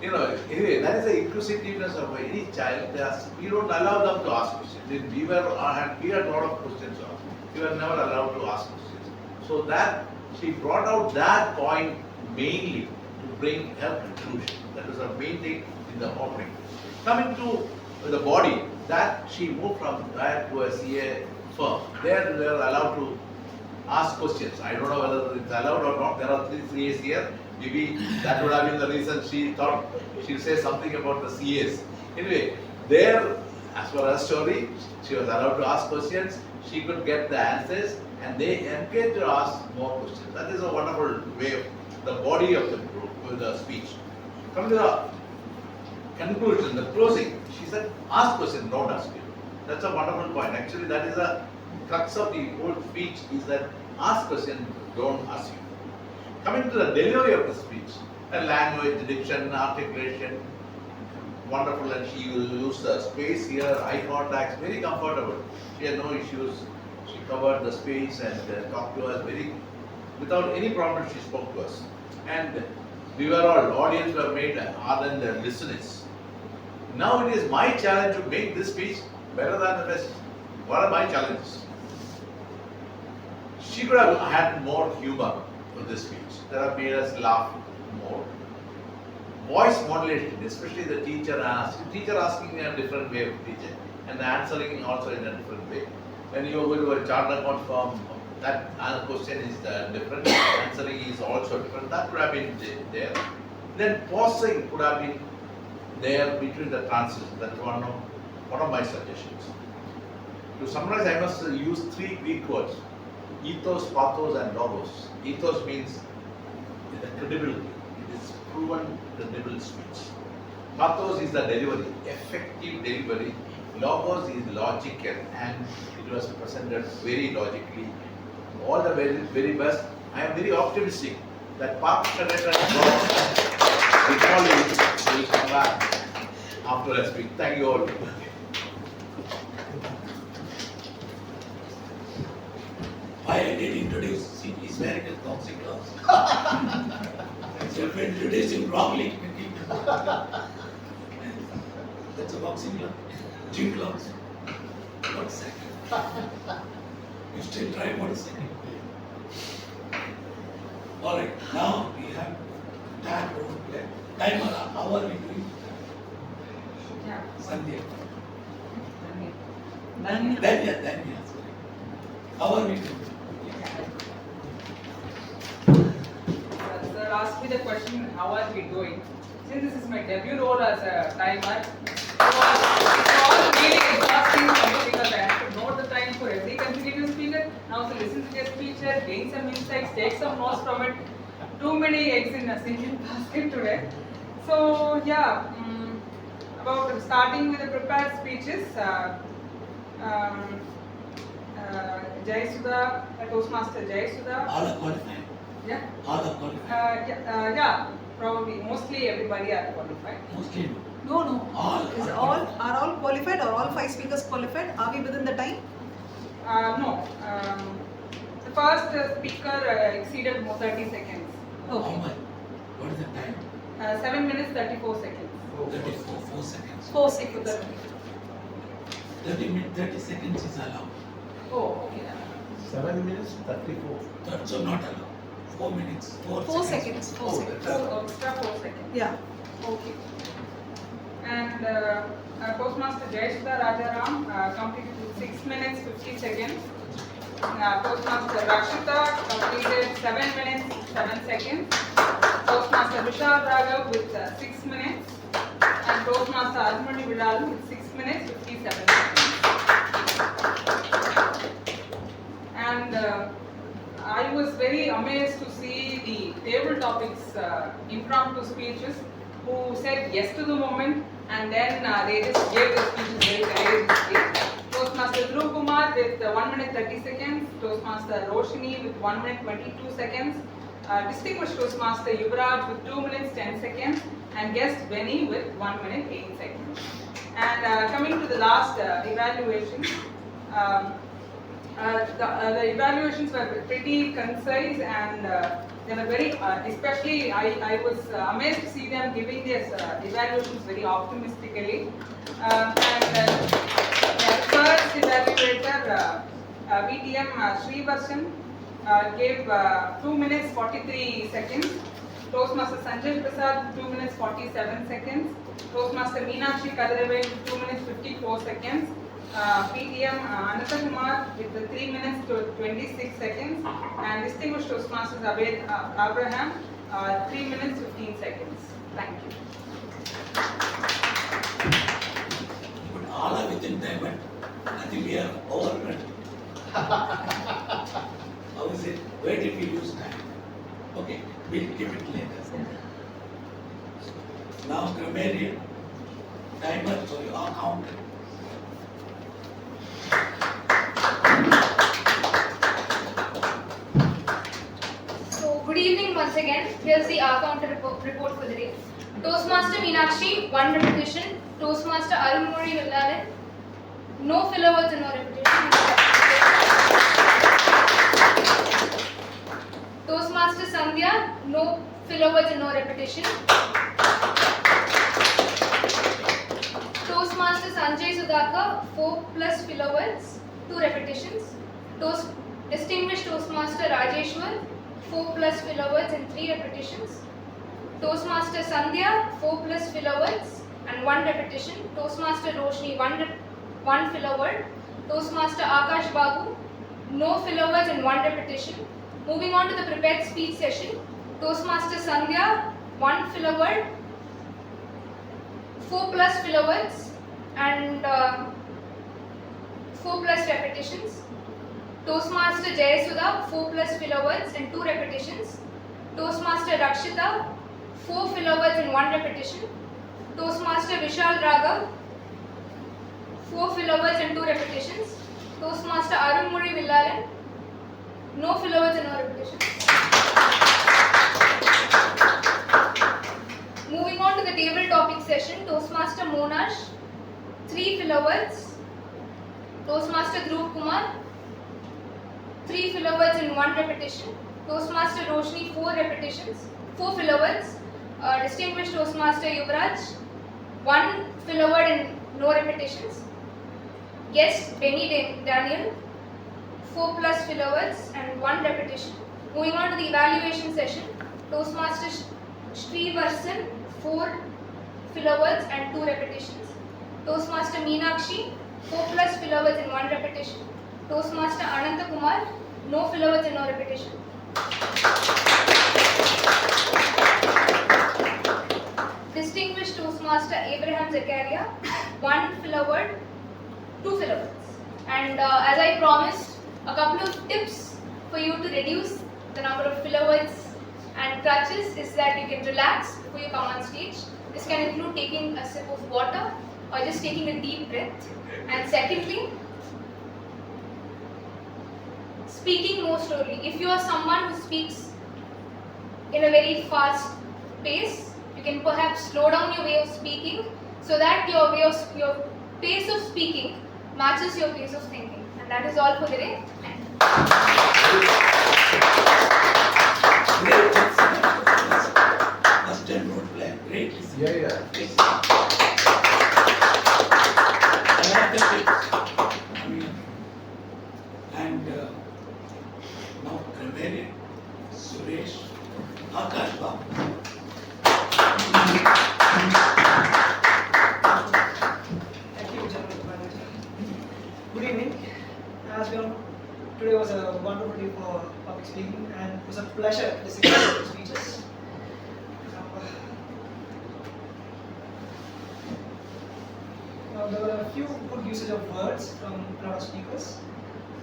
Anyway, that is the inquisitiveness of any child. We don't allow them to ask questions. We had a lot of questions asked. We were never allowed to ask questions. So that she brought out that point mainly to bring a conclusion. That was the main thing in the opening. Coming to the body, that she moved from that to a CA firm. There they are allowed to ask questions. I don't know whether it's allowed or not. There are 3 CAs here. Maybe that would have been the reason she thought she'd say something about the CAs. Anyway, there, as for her story, she was allowed to ask questions. She could get the answers, and they encouraged her to ask more questions. That is a wonderful way of the body of the group with the speech. Coming to the conclusion, the closing, she said, ask questions, don't ask you. That's a wonderful point. Actually, that is the crux of the whole speech, is that ask questions, don't ask you. Coming to the delivery of the speech, and language, diction, articulation, wonderful, and she will use the space here, eye contact, very comfortable. She had no issues. She covered the space and talked to us without any problem. She spoke to us, and we were all audience were made ardent listeners. Now it is my challenge to make this speech better than the best. What are my challenges? She could have had more humor with this speech. That have made us laugh more. Voice modulation, especially the teacher asking in a different way of teaching, and answering also in a different way. When you go to a chartered account firm, that question is different, answering is also different. That could have been there. Then pausing could have been there between the transitions. That's one of my suggestions. To summarize, I must use 3 Greek words: ethos, pathos, and logos. Ethos means the credibility. It is proven credible speech. Pathos is the delivery, effective delivery. Logos is logical, and it was presented very logically. All the very, very best. I am very optimistic that Park Senator will come back after I speak. Thank you all. Why I did introduce, see, he's wearing a boxing gloves. So if I introduce him wrongly, that's a boxing glove. Gym gloves. Motorcycle. You still drive motorcycle. Alright, now we have that role play. Timer, how are we doing? Yeah. Sandhya. Danya. Sorry. How are we doing? Sir asked me the question, how are we doing? Since this is my debut role as a timer, it was really exhausting for me because I have to note the time for every consecutive speaker. Now to listen to their speaker, gain some insights, take some notes from it. Too many eggs in a single basket today. So yeah, about starting with the prepared speeches. Jayasudha, Toastmaster Jayasudha. All are qualified. Yeah. All are qualified. Yeah, probably. Mostly everybody are qualified. Mostly. No. All Are all qualified? Are all 5 speakers qualified? Are we within the time? No. The first speaker exceeded more 30 seconds. How much? What is the time? 7 minutes 34 seconds. 4 seconds. 4 seconds. 30 seconds is allowed. Oh, okay. 7 minutes 34. That's not allowed. 4 minutes. 4 seconds. 4 seconds. Extra 4 seconds. Yeah. Okay. And Postmaster Jayasudha Rajaram completed with 6 minutes 50 seconds. Postmaster Rakshita completed 7 minutes 7 seconds. Postmaster Vishal Raghav with 6 minutes. And Postmaster Armani Vidal with 6 minutes 57 seconds. And I was very amazed to see the table topics impromptu speeches who said yes to the moment and then they just gave the speeches very courageously. Toastmaster Dhruv Kumar with 1 minute 30 seconds, Toastmaster Roshini with 1 minute 22 seconds, Distinguished Toastmaster Yuvraj with 2 minutes 10 seconds, and guest Benny with 1 minute 8 seconds. And coming to the last evaluation, the evaluations were pretty concise and they were very, especially I was amazed to see them giving their evaluations very optimistically. The first evaluator, VTM Srivasan, gave 2 minutes 43 seconds. Toastmaster Sanjay Prasad 2 minutes 47 seconds. Toastmaster Meenakshi Kadaravel 2 minutes 54 seconds. PTM Ananta Kumar with the 3 minutes to 26 seconds, and Distinguished Toastmasters Abed Abraham 3 minutes 15 seconds. Thank you. But all are within time, but I think we are overrun. How is it? Where did we lose time? Okay, we'll give it later. Now grammarian, timer, so you are counted. So, good evening once again. Here's the counter report for the day. Toastmaster Meenakshi, 1 repetition. Toastmaster Arunmuri Villalan, no filler words and no repetition. Toastmaster Sandhya, no filler words and no repetition. Toastmaster Sanjay Sudhakar, 4 plus filler words, 2 repetitions. Distinguished Toastmaster Rajeshwar, 4 plus filler words and 3 repetitions. Toastmaster Sandhya, 4 plus filler words and 1 repetition. Toastmaster Roshni, 1 filler word. Toastmaster Akash Babu, no filler words and 1 repetition. Moving on to the prepared speech session. Toastmaster Sandhya, 1 filler word, 4 plus filler words and 4 plus repetitions. Toastmaster Jayasudha, 4 plus filler words and 2 repetitions. Toastmaster Rakshita, 4 filler words and 1 repetition. Toastmaster Vishal Raghav, 4 filler words and 2 repetitions. Toastmaster Arunmuri Villalan, no filler words and no repetitions. Moving on to the table topic session, Toastmaster Monash, 3 filler words. Toastmaster Dhruv Kumar, 3 filler words and 1 repetition. Toastmaster Roshni, 4 repetitions, 4 filler words. Distinguished Toastmaster Yuvraj, 1 filler word and no repetitions. Guest Benny Daniel, 4 plus filler words and 1 repetition. Moving on to the evaluation session, Toastmaster Srivasan, 4 filler words and 2 repetitions. Toastmaster Meenakshi, 4 plus filler words and 1 repetition. Toastmaster Ananta Kumar, no filler words and no repetition. Distinguished Toastmaster Abraham Zakaria, 1 filler word, 2 filler words. And as I promised, a couple of tips for you to reduce the number of filler words and crutches is that you can relax before you come on stage. This can include taking a sip of water or just taking a deep breath. And secondly, speaking more slowly. If you are someone who speaks in a very fast pace, you can perhaps slow down your way of speaking so that your pace of speaking matches your pace of thinking. And that is all for the day. First 10 road plan. Good evening. As you know, today was a wonderful day for public speaking, and it was a pleasure listening to your speeches. Now, there were a few good usage of words from a lot of speakers.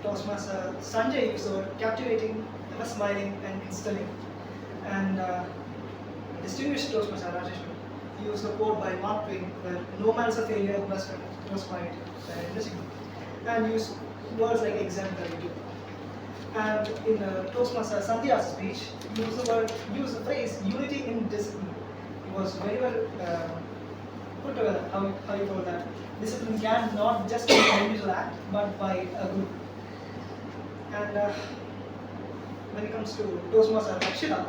Toastmaster Sanjay used the word captivating, ever smiling, and instilling. And distinguished Toastmaster Rajesh, he used a quote by Mark Twain where no man is a failure unless was quite interesting. And used words like exemplary too. And in Toastmaster Sandhya's speech, he used the phrase unity in discipline. It was very well put together how you told that discipline can not just be an individual act but by a group. And when it comes to Toastmaster Rakshita,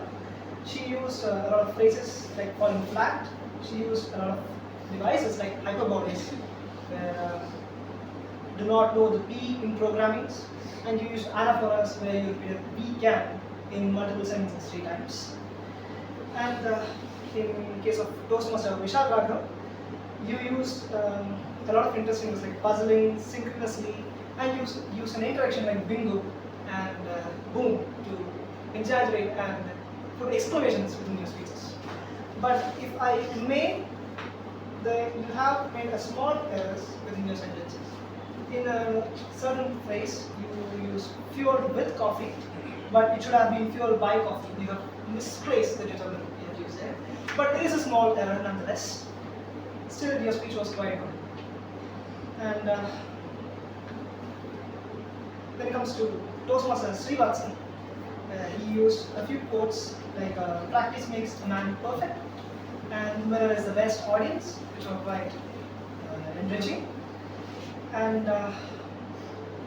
she used a lot of phrases like falling flat. She used a lot of devices like hyperboles, where do not know the P in programming, and you used anaphoras where you repeat we can in multiple sentences 3 times. And in case of Toastmaster Vishal Raghav, you used a lot of interesting things like puzzling, synchronously, and use an interaction like bingo and boom to exaggerate and put exclamations within your speeches. But if I may, you have made a small errors within your sentences. In a certain phrase, you use fueled with coffee, but it should have been fueled by coffee. You have misplaced the determinant you said. But there is a small error nonetheless. Still, your speech was quite good. And when it comes to Toastmaster Srivatsan, he used a few quotes like practice makes a man perfect, and mirror is the best audience, which were quite enriching. And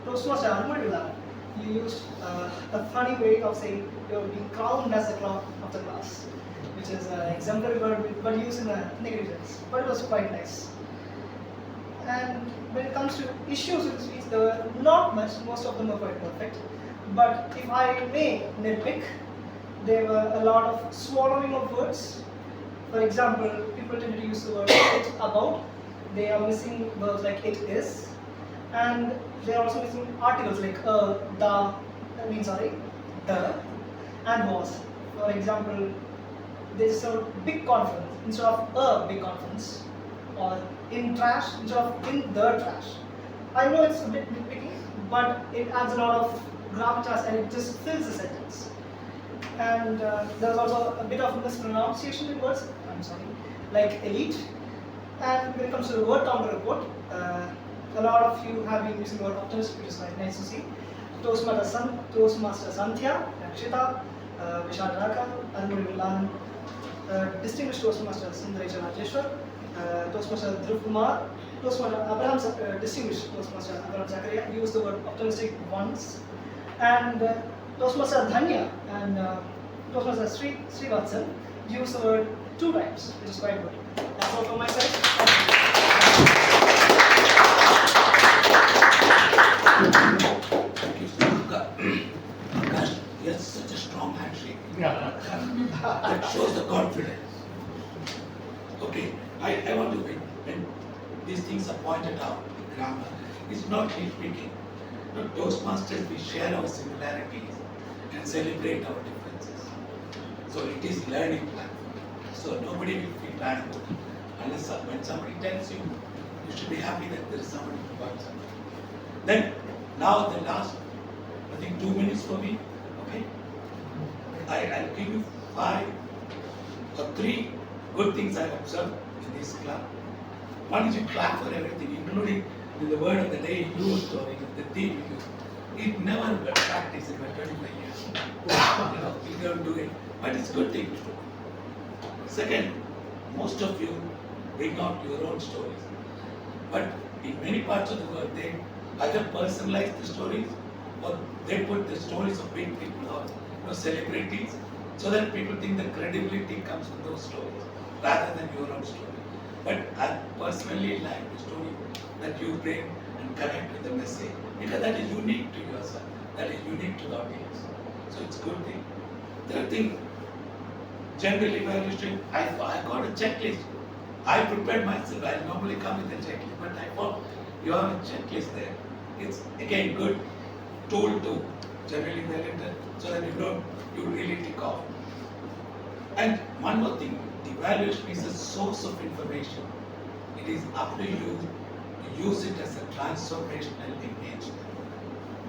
Toastmaster Armadilla, you used a funny way of saying you're being crowned as the clock of the class, which is an exemplary word but used in a negative sense. But it was quite nice. And when it comes to issues with the speech, there were not much, most of them were quite perfect. But if I may nitpick, there were a lot of swallowing of words. For example, people tend to use the word it about. They are missing verbs like it is. And they are also missing articles like the, and was. For example, there's a big conference instead of a big conference, or in trash instead of in the trash. I know it's a bit nitpicky, but it adds a lot of gravitas and it just fills the sentence. And there's also a bit of mispronunciation in words, like elite. And when it comes to the word counter report, a lot of you have been using the word optimist, which is quite nice to see. Toastmaster Santhya, Rakshita, Vishal Raghav, Armuri Villan, distinguished Toastmaster Sundaresh Rajeshwar, Toastmaster Dhruv Kumar, Toastmaster distinguished Toastmaster Abraham Zakaria used the word optimistic once, and Toastmaster Dhanya and Toastmaster Srivatsan used the word 2 times, which is quite good. That's all from my side. Thank you, Sri. Gosh, he has such a strong handshake. That shows the confidence. Okay, I want to win. When these things are pointed out, the grammar, it's not nitpicking. No, Toastmasters, we share our similarities and celebrate our differences. So it is learning platform. So nobody will feel bad about it. Unless when somebody tells you, you should be happy that there is somebody who got something. Then, now the last, I think 2 minutes for me, okay? I'll give you 5 or 3 good things I've observed in this club. One is you clap for everything, including in the word of the day you used or the theme you used. It never got practiced in my 25 years. You don't do it, but it's a good thing to do. Second, most of you bring out your own stories. But in many parts of the world, they either personalize the stories or they put the stories of big people or celebrities so that people think the credibility comes from those stories rather than your own story. But I personally like the story that you bring and connect with the message because that is unique to yourself, that is unique to the audience. So it's a good thing. Third thing, general evaluation, I got a checklist. I prepared myself. I normally come with a checklist, but I thought you have a checklist there. it's again good tool to generally validate so that you really tick off. And one more thing, the evaluation is a source of information. It is up to you to use it as a transformational engagement.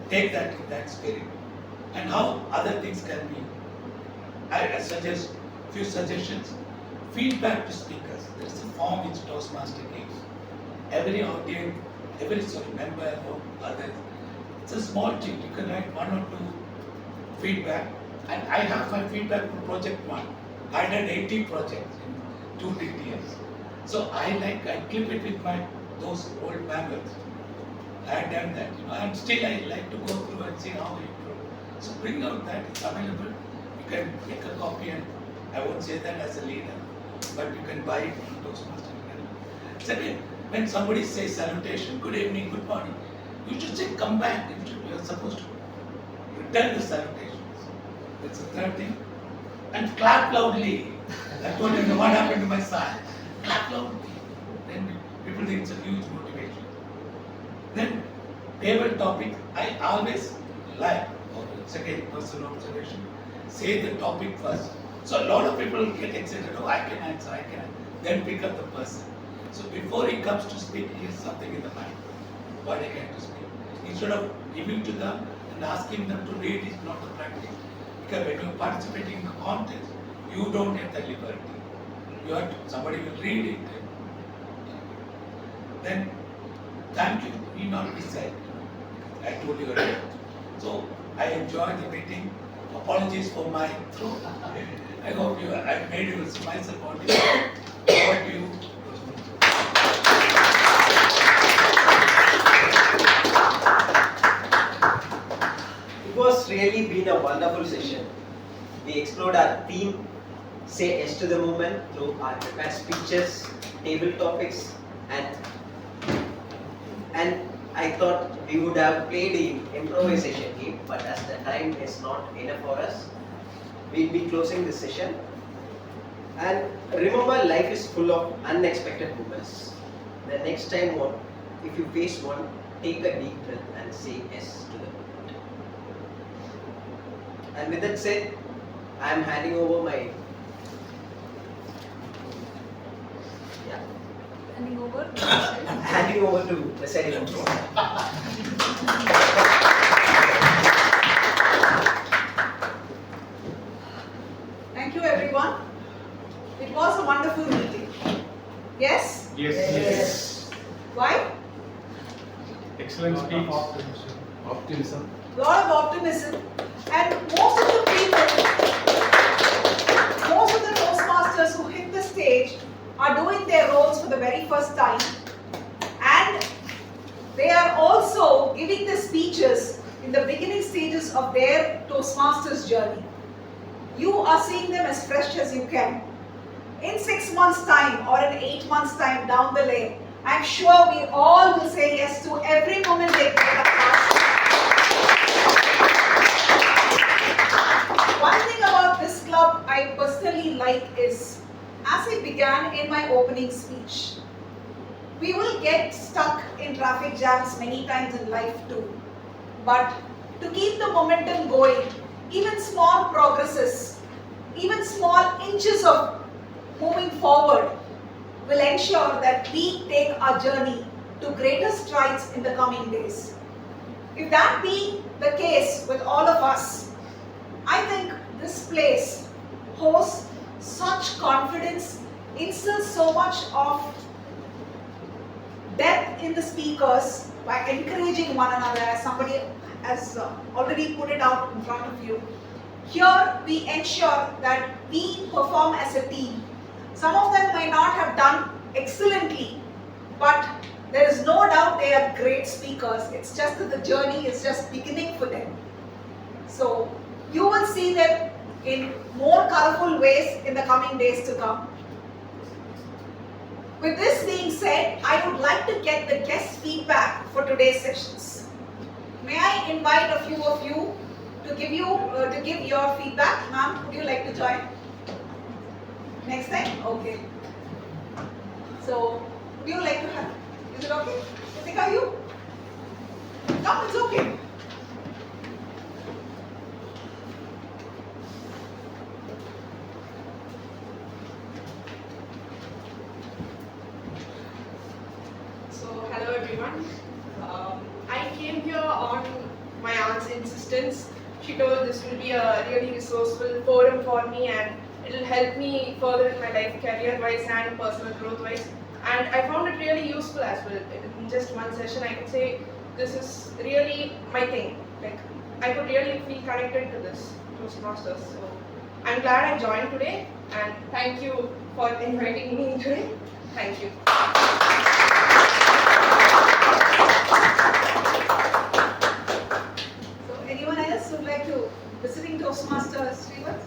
Take that in that spirit. And how other things can be. I suggest few suggestions. Feedback to speakers. There is a form which Toastmaster gives. Every audience, member or others. It's a small thing. You can write 1 or 2 feedback. And I have my feedback for project 1. I did 80 projects in 2 DTS. So I clip it with those old manuals. I had done that, and still I like to go through and see how you improve. So bring out that, it's available. You can make a copy, and I won't say that as a leader, but you can buy it from Toastmasters. Second, when somebody says salutation, good evening, good morning, you should say come back. You are supposed to return the salutations. That's the third thing. And clap loudly. I told you what happened to my son. Clap loudly. Then people think it's a huge motivation. Then table topic, I always like, second person observation, say the topic first. So a lot of people get excited, oh I can answer, then pick up the person. So before he comes to speak, he has something in the mind, what he can to speak. Instead of giving to them and asking them to read is not the practice. Because when you are participating in the contest, you don't get the liberty. You have to, somebody will read it. Then thank you need not be said. I told you earlier. So I enjoyed the meeting. Apologies for my throat. I hope I made you myself audible. Over to you. It was really been a wonderful session. We explored our theme, say yes to the movement, through our prepared speeches, table topics, and I thought we would have played an improvisation game, but as the time is not enough for us, we'll be closing this session. And remember, life is full of unexpected moments. The next time, if you face one, take a deep breath and say yes to the moment. And with that said, I am handing over my handing over to presiding officer. Thank you, everyone. It was a wonderful meeting. Yes? Yes. Why? Excellent speech. Optimism. A lot of optimism. And most of the Toastmasters who hit the stage are doing their roles for the very first time. And they are also giving the speeches in the beginning stages of their Toastmasters journey. You are seeing them as fresh as you can. In 6 months' time or in 8 months' time down the lane, I'm sure we all will say yes to every moment they get across. One thing about this club I personally like is, as I began in my opening speech, we will get stuck in traffic jams many times in life too. But to keep the momentum going, even small progresses, even small inches of moving forward will ensure that we take our journey to greater strides in the coming days. If that be the case with all of us, I think this place hosts such confidence, instills so much of depth in the speakers by encouraging one another, as somebody has already put it out in front of you. Here we ensure that we perform as a team. Some of them may not have done excellently, but there is no doubt they are great speakers. It's just that the journey is just beginning for them. So you will see them in more colorful ways in the coming days to come. With this being said, I would like to get the guest feedback for today's sessions. May I invite a few of you to give your feedback? Ma'am, would you like to join? Next time? Okay. So, would you like to have? Is it okay? Ritika, you? No, it's okay. So, hello everyone. I came here on my aunt's insistence. She told this will be a really resourceful forum for me and it will help me further in my life, career-wise and personal growth-wise. And I found it really useful as well. In just one session, I could say this is really my thing. Like, I could really feel connected to this Toastmasters. So, I'm glad I joined today and thank you for inviting me today. Thank you. So anyone else would like to visiting Toastmasters, Srivat?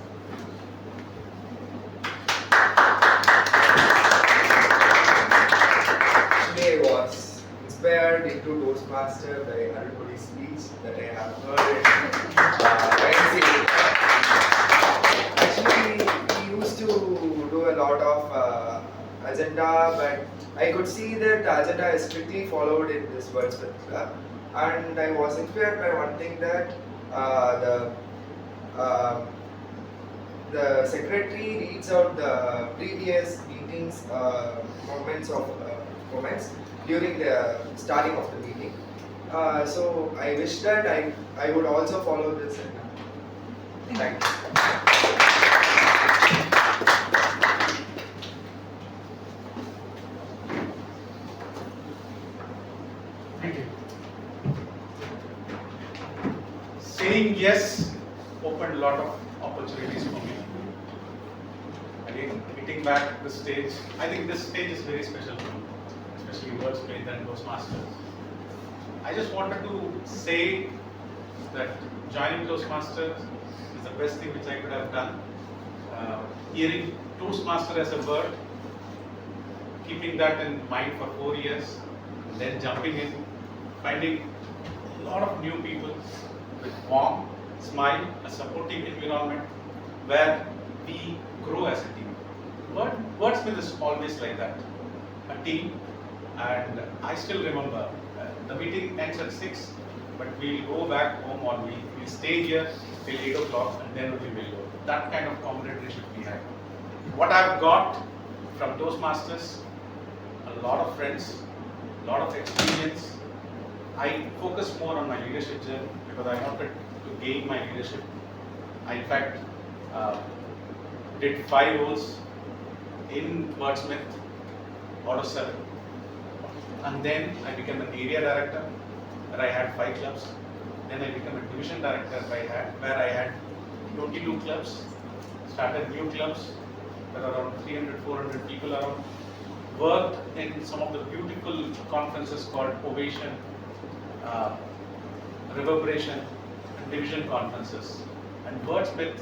Today was inspired into Toastmaster by Arulmozhi's speech that I have heard. Actually, we used to do a lot of agenda, but I could see that the agenda is strictly followed in this Wordsmith Club. And I was inspired by one thing that the secretary reads out the previous meetings moments during the starting of the meeting. So I wish that I would also follow this. Thank you. Thank you. Saying yes opened a lot of opportunities for me. Again, hitting back the stage, I think this stage is very special for me, especially Wordsmith and Toastmasters. I just wanted to say that joining Toastmasters is the best thing which I could have done. Hearing Toastmaster as a word, keeping that in mind for 4 years, then jumping in, finding a lot of new people with warm smile, a supportive environment where we grow as a team. Wordsmith is always like that, a team. And I still remember the meeting ends at 6, but we'll go back home or we'll stay here till 8 o'clock and then only we'll go. That kind of camaraderie we have. What I've got from Toastmasters, a lot of friends, a lot of experience. I focus more on my leadership journey because I wanted to gain my leadership. I in fact did 5 roles in Wordsmith out of 7. And then I became an area director where I had 5 clubs. Then I became a division director where I had 22 clubs. Started new clubs with around 300, 400 people around. Worked in some of the beautiful conferences called Ovation, Reverberation, and Division conferences. And Wordsmith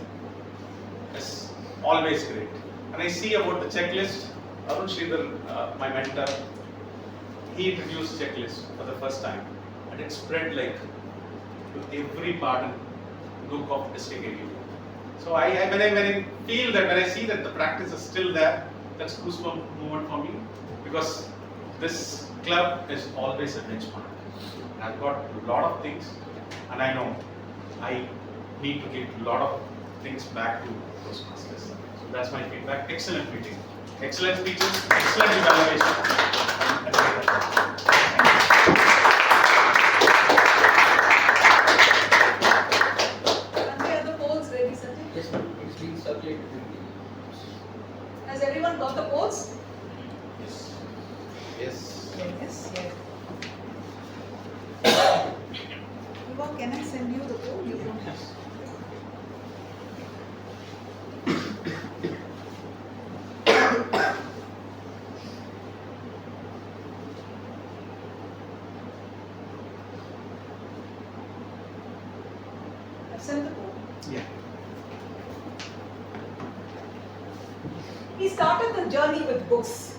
is always great. And I see about the checklist, Arun Sridhar, my mentor, he introduced checklist for the first time. And it spread like to every part and nook of district area. So when I feel that, when I see that the practice is still there, that's goosebump moment for me, because this club is always a benchmark. I've got a lot of things, and I know I need to give a lot of things back to those masters. So that's my feedback. Excellent meeting, excellent speeches, excellent evaluation. Has everyone got the polls? Yes. Yes. Yes. Eva, can I send you the poll? You don't have. I've sent the poll. Yeah. We started the journey with books.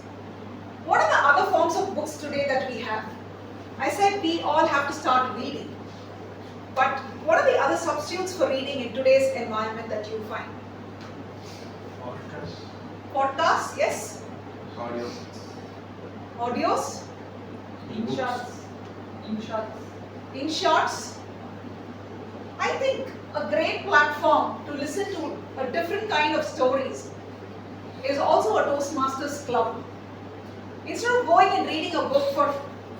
What are the other forms of books today that we have? I said we all have to start reading. But what are the other substitutes for reading in today's environment that you find? Podcasts. Podcasts, yes. Audio. Audios. InShots. In shorts, I think a great platform to listen to a different kind of stories is also a Toastmasters club. Instead of going and reading a book for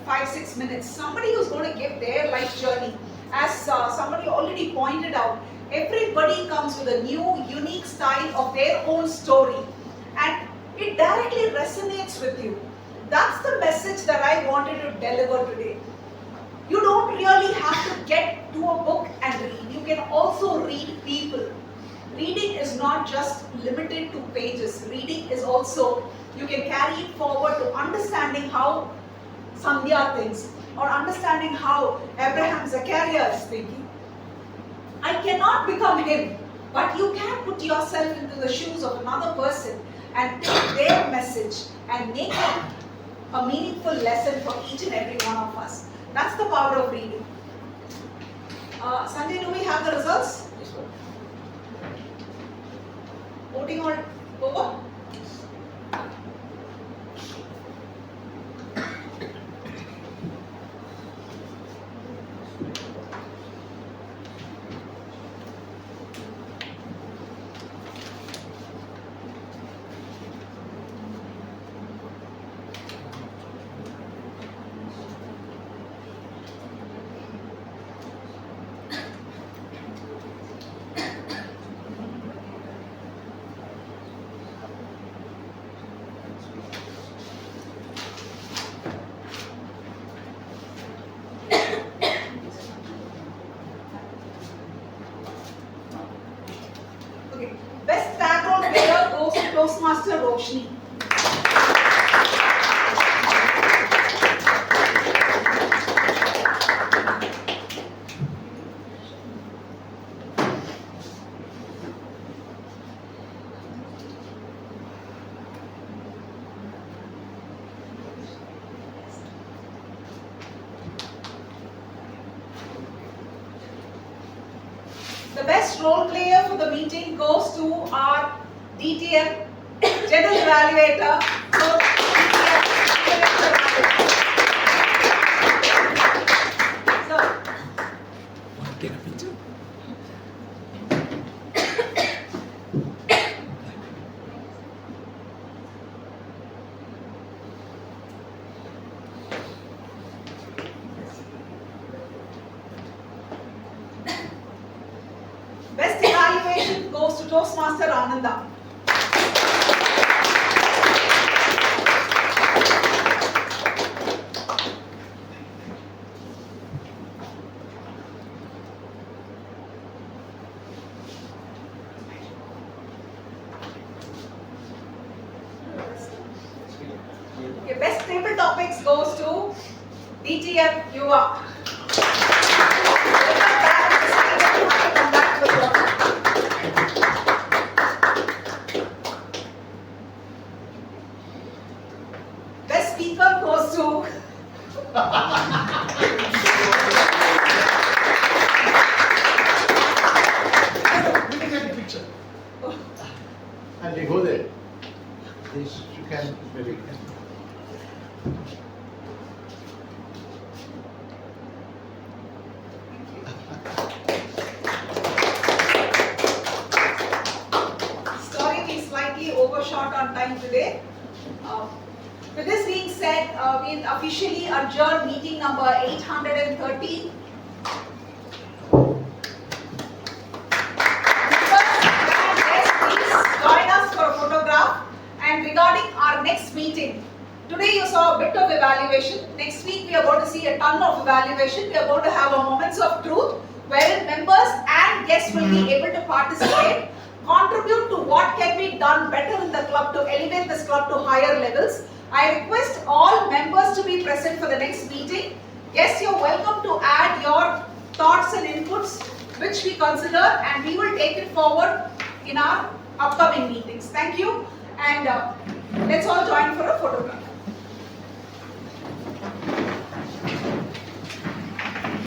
5-6 minutes, somebody who's going to give their life journey, as somebody already pointed out, everybody comes with a new, unique style of their own story, and it directly resonates with you. That's the message that I wanted to deliver today. You don't really have to get to a book and read. You can also read people. Reading is not just limited to pages. Reading is also, you can carry it forward to understanding how Sandhya thinks, or understanding how Abraham Zachariah is thinking. I cannot become him, but you can put yourself into the shoes of another person and take their message and make it a meaningful lesson for each and every one of us. That's the power of reading. Sanjay, do we have the results? Yes, ma'am. Voting all over? Okay. Best background player goes to Toastmaster Roshni. The best role player for the meeting goes to our DTM, General Evaluator. So, Take a picture. Best evaluation goes to Toastmaster Ananda. Okay, best table topics goes to DTM Yuva. Come back to the floor. Best speaker goes to We can get a picture. And they go there. This you can maybe. Sorry, we slightly overshot on time today. With this being said, we officially adjourn meeting number 813. Please join us for a photograph. And regarding our next meeting, today you saw a bit of evaluation. Next week we are going to see a ton of evaluation. We are going to have a moments of truth wherein members and guests will be able to participate, contribute to what can be done better in the club to elevate this club to higher levels. I request all members to be present for the next meeting. Yes, you're welcome to add your thoughts and inputs which we consider, and we will take it forward in our upcoming meetings. Thank you, and let's all join for a photograph.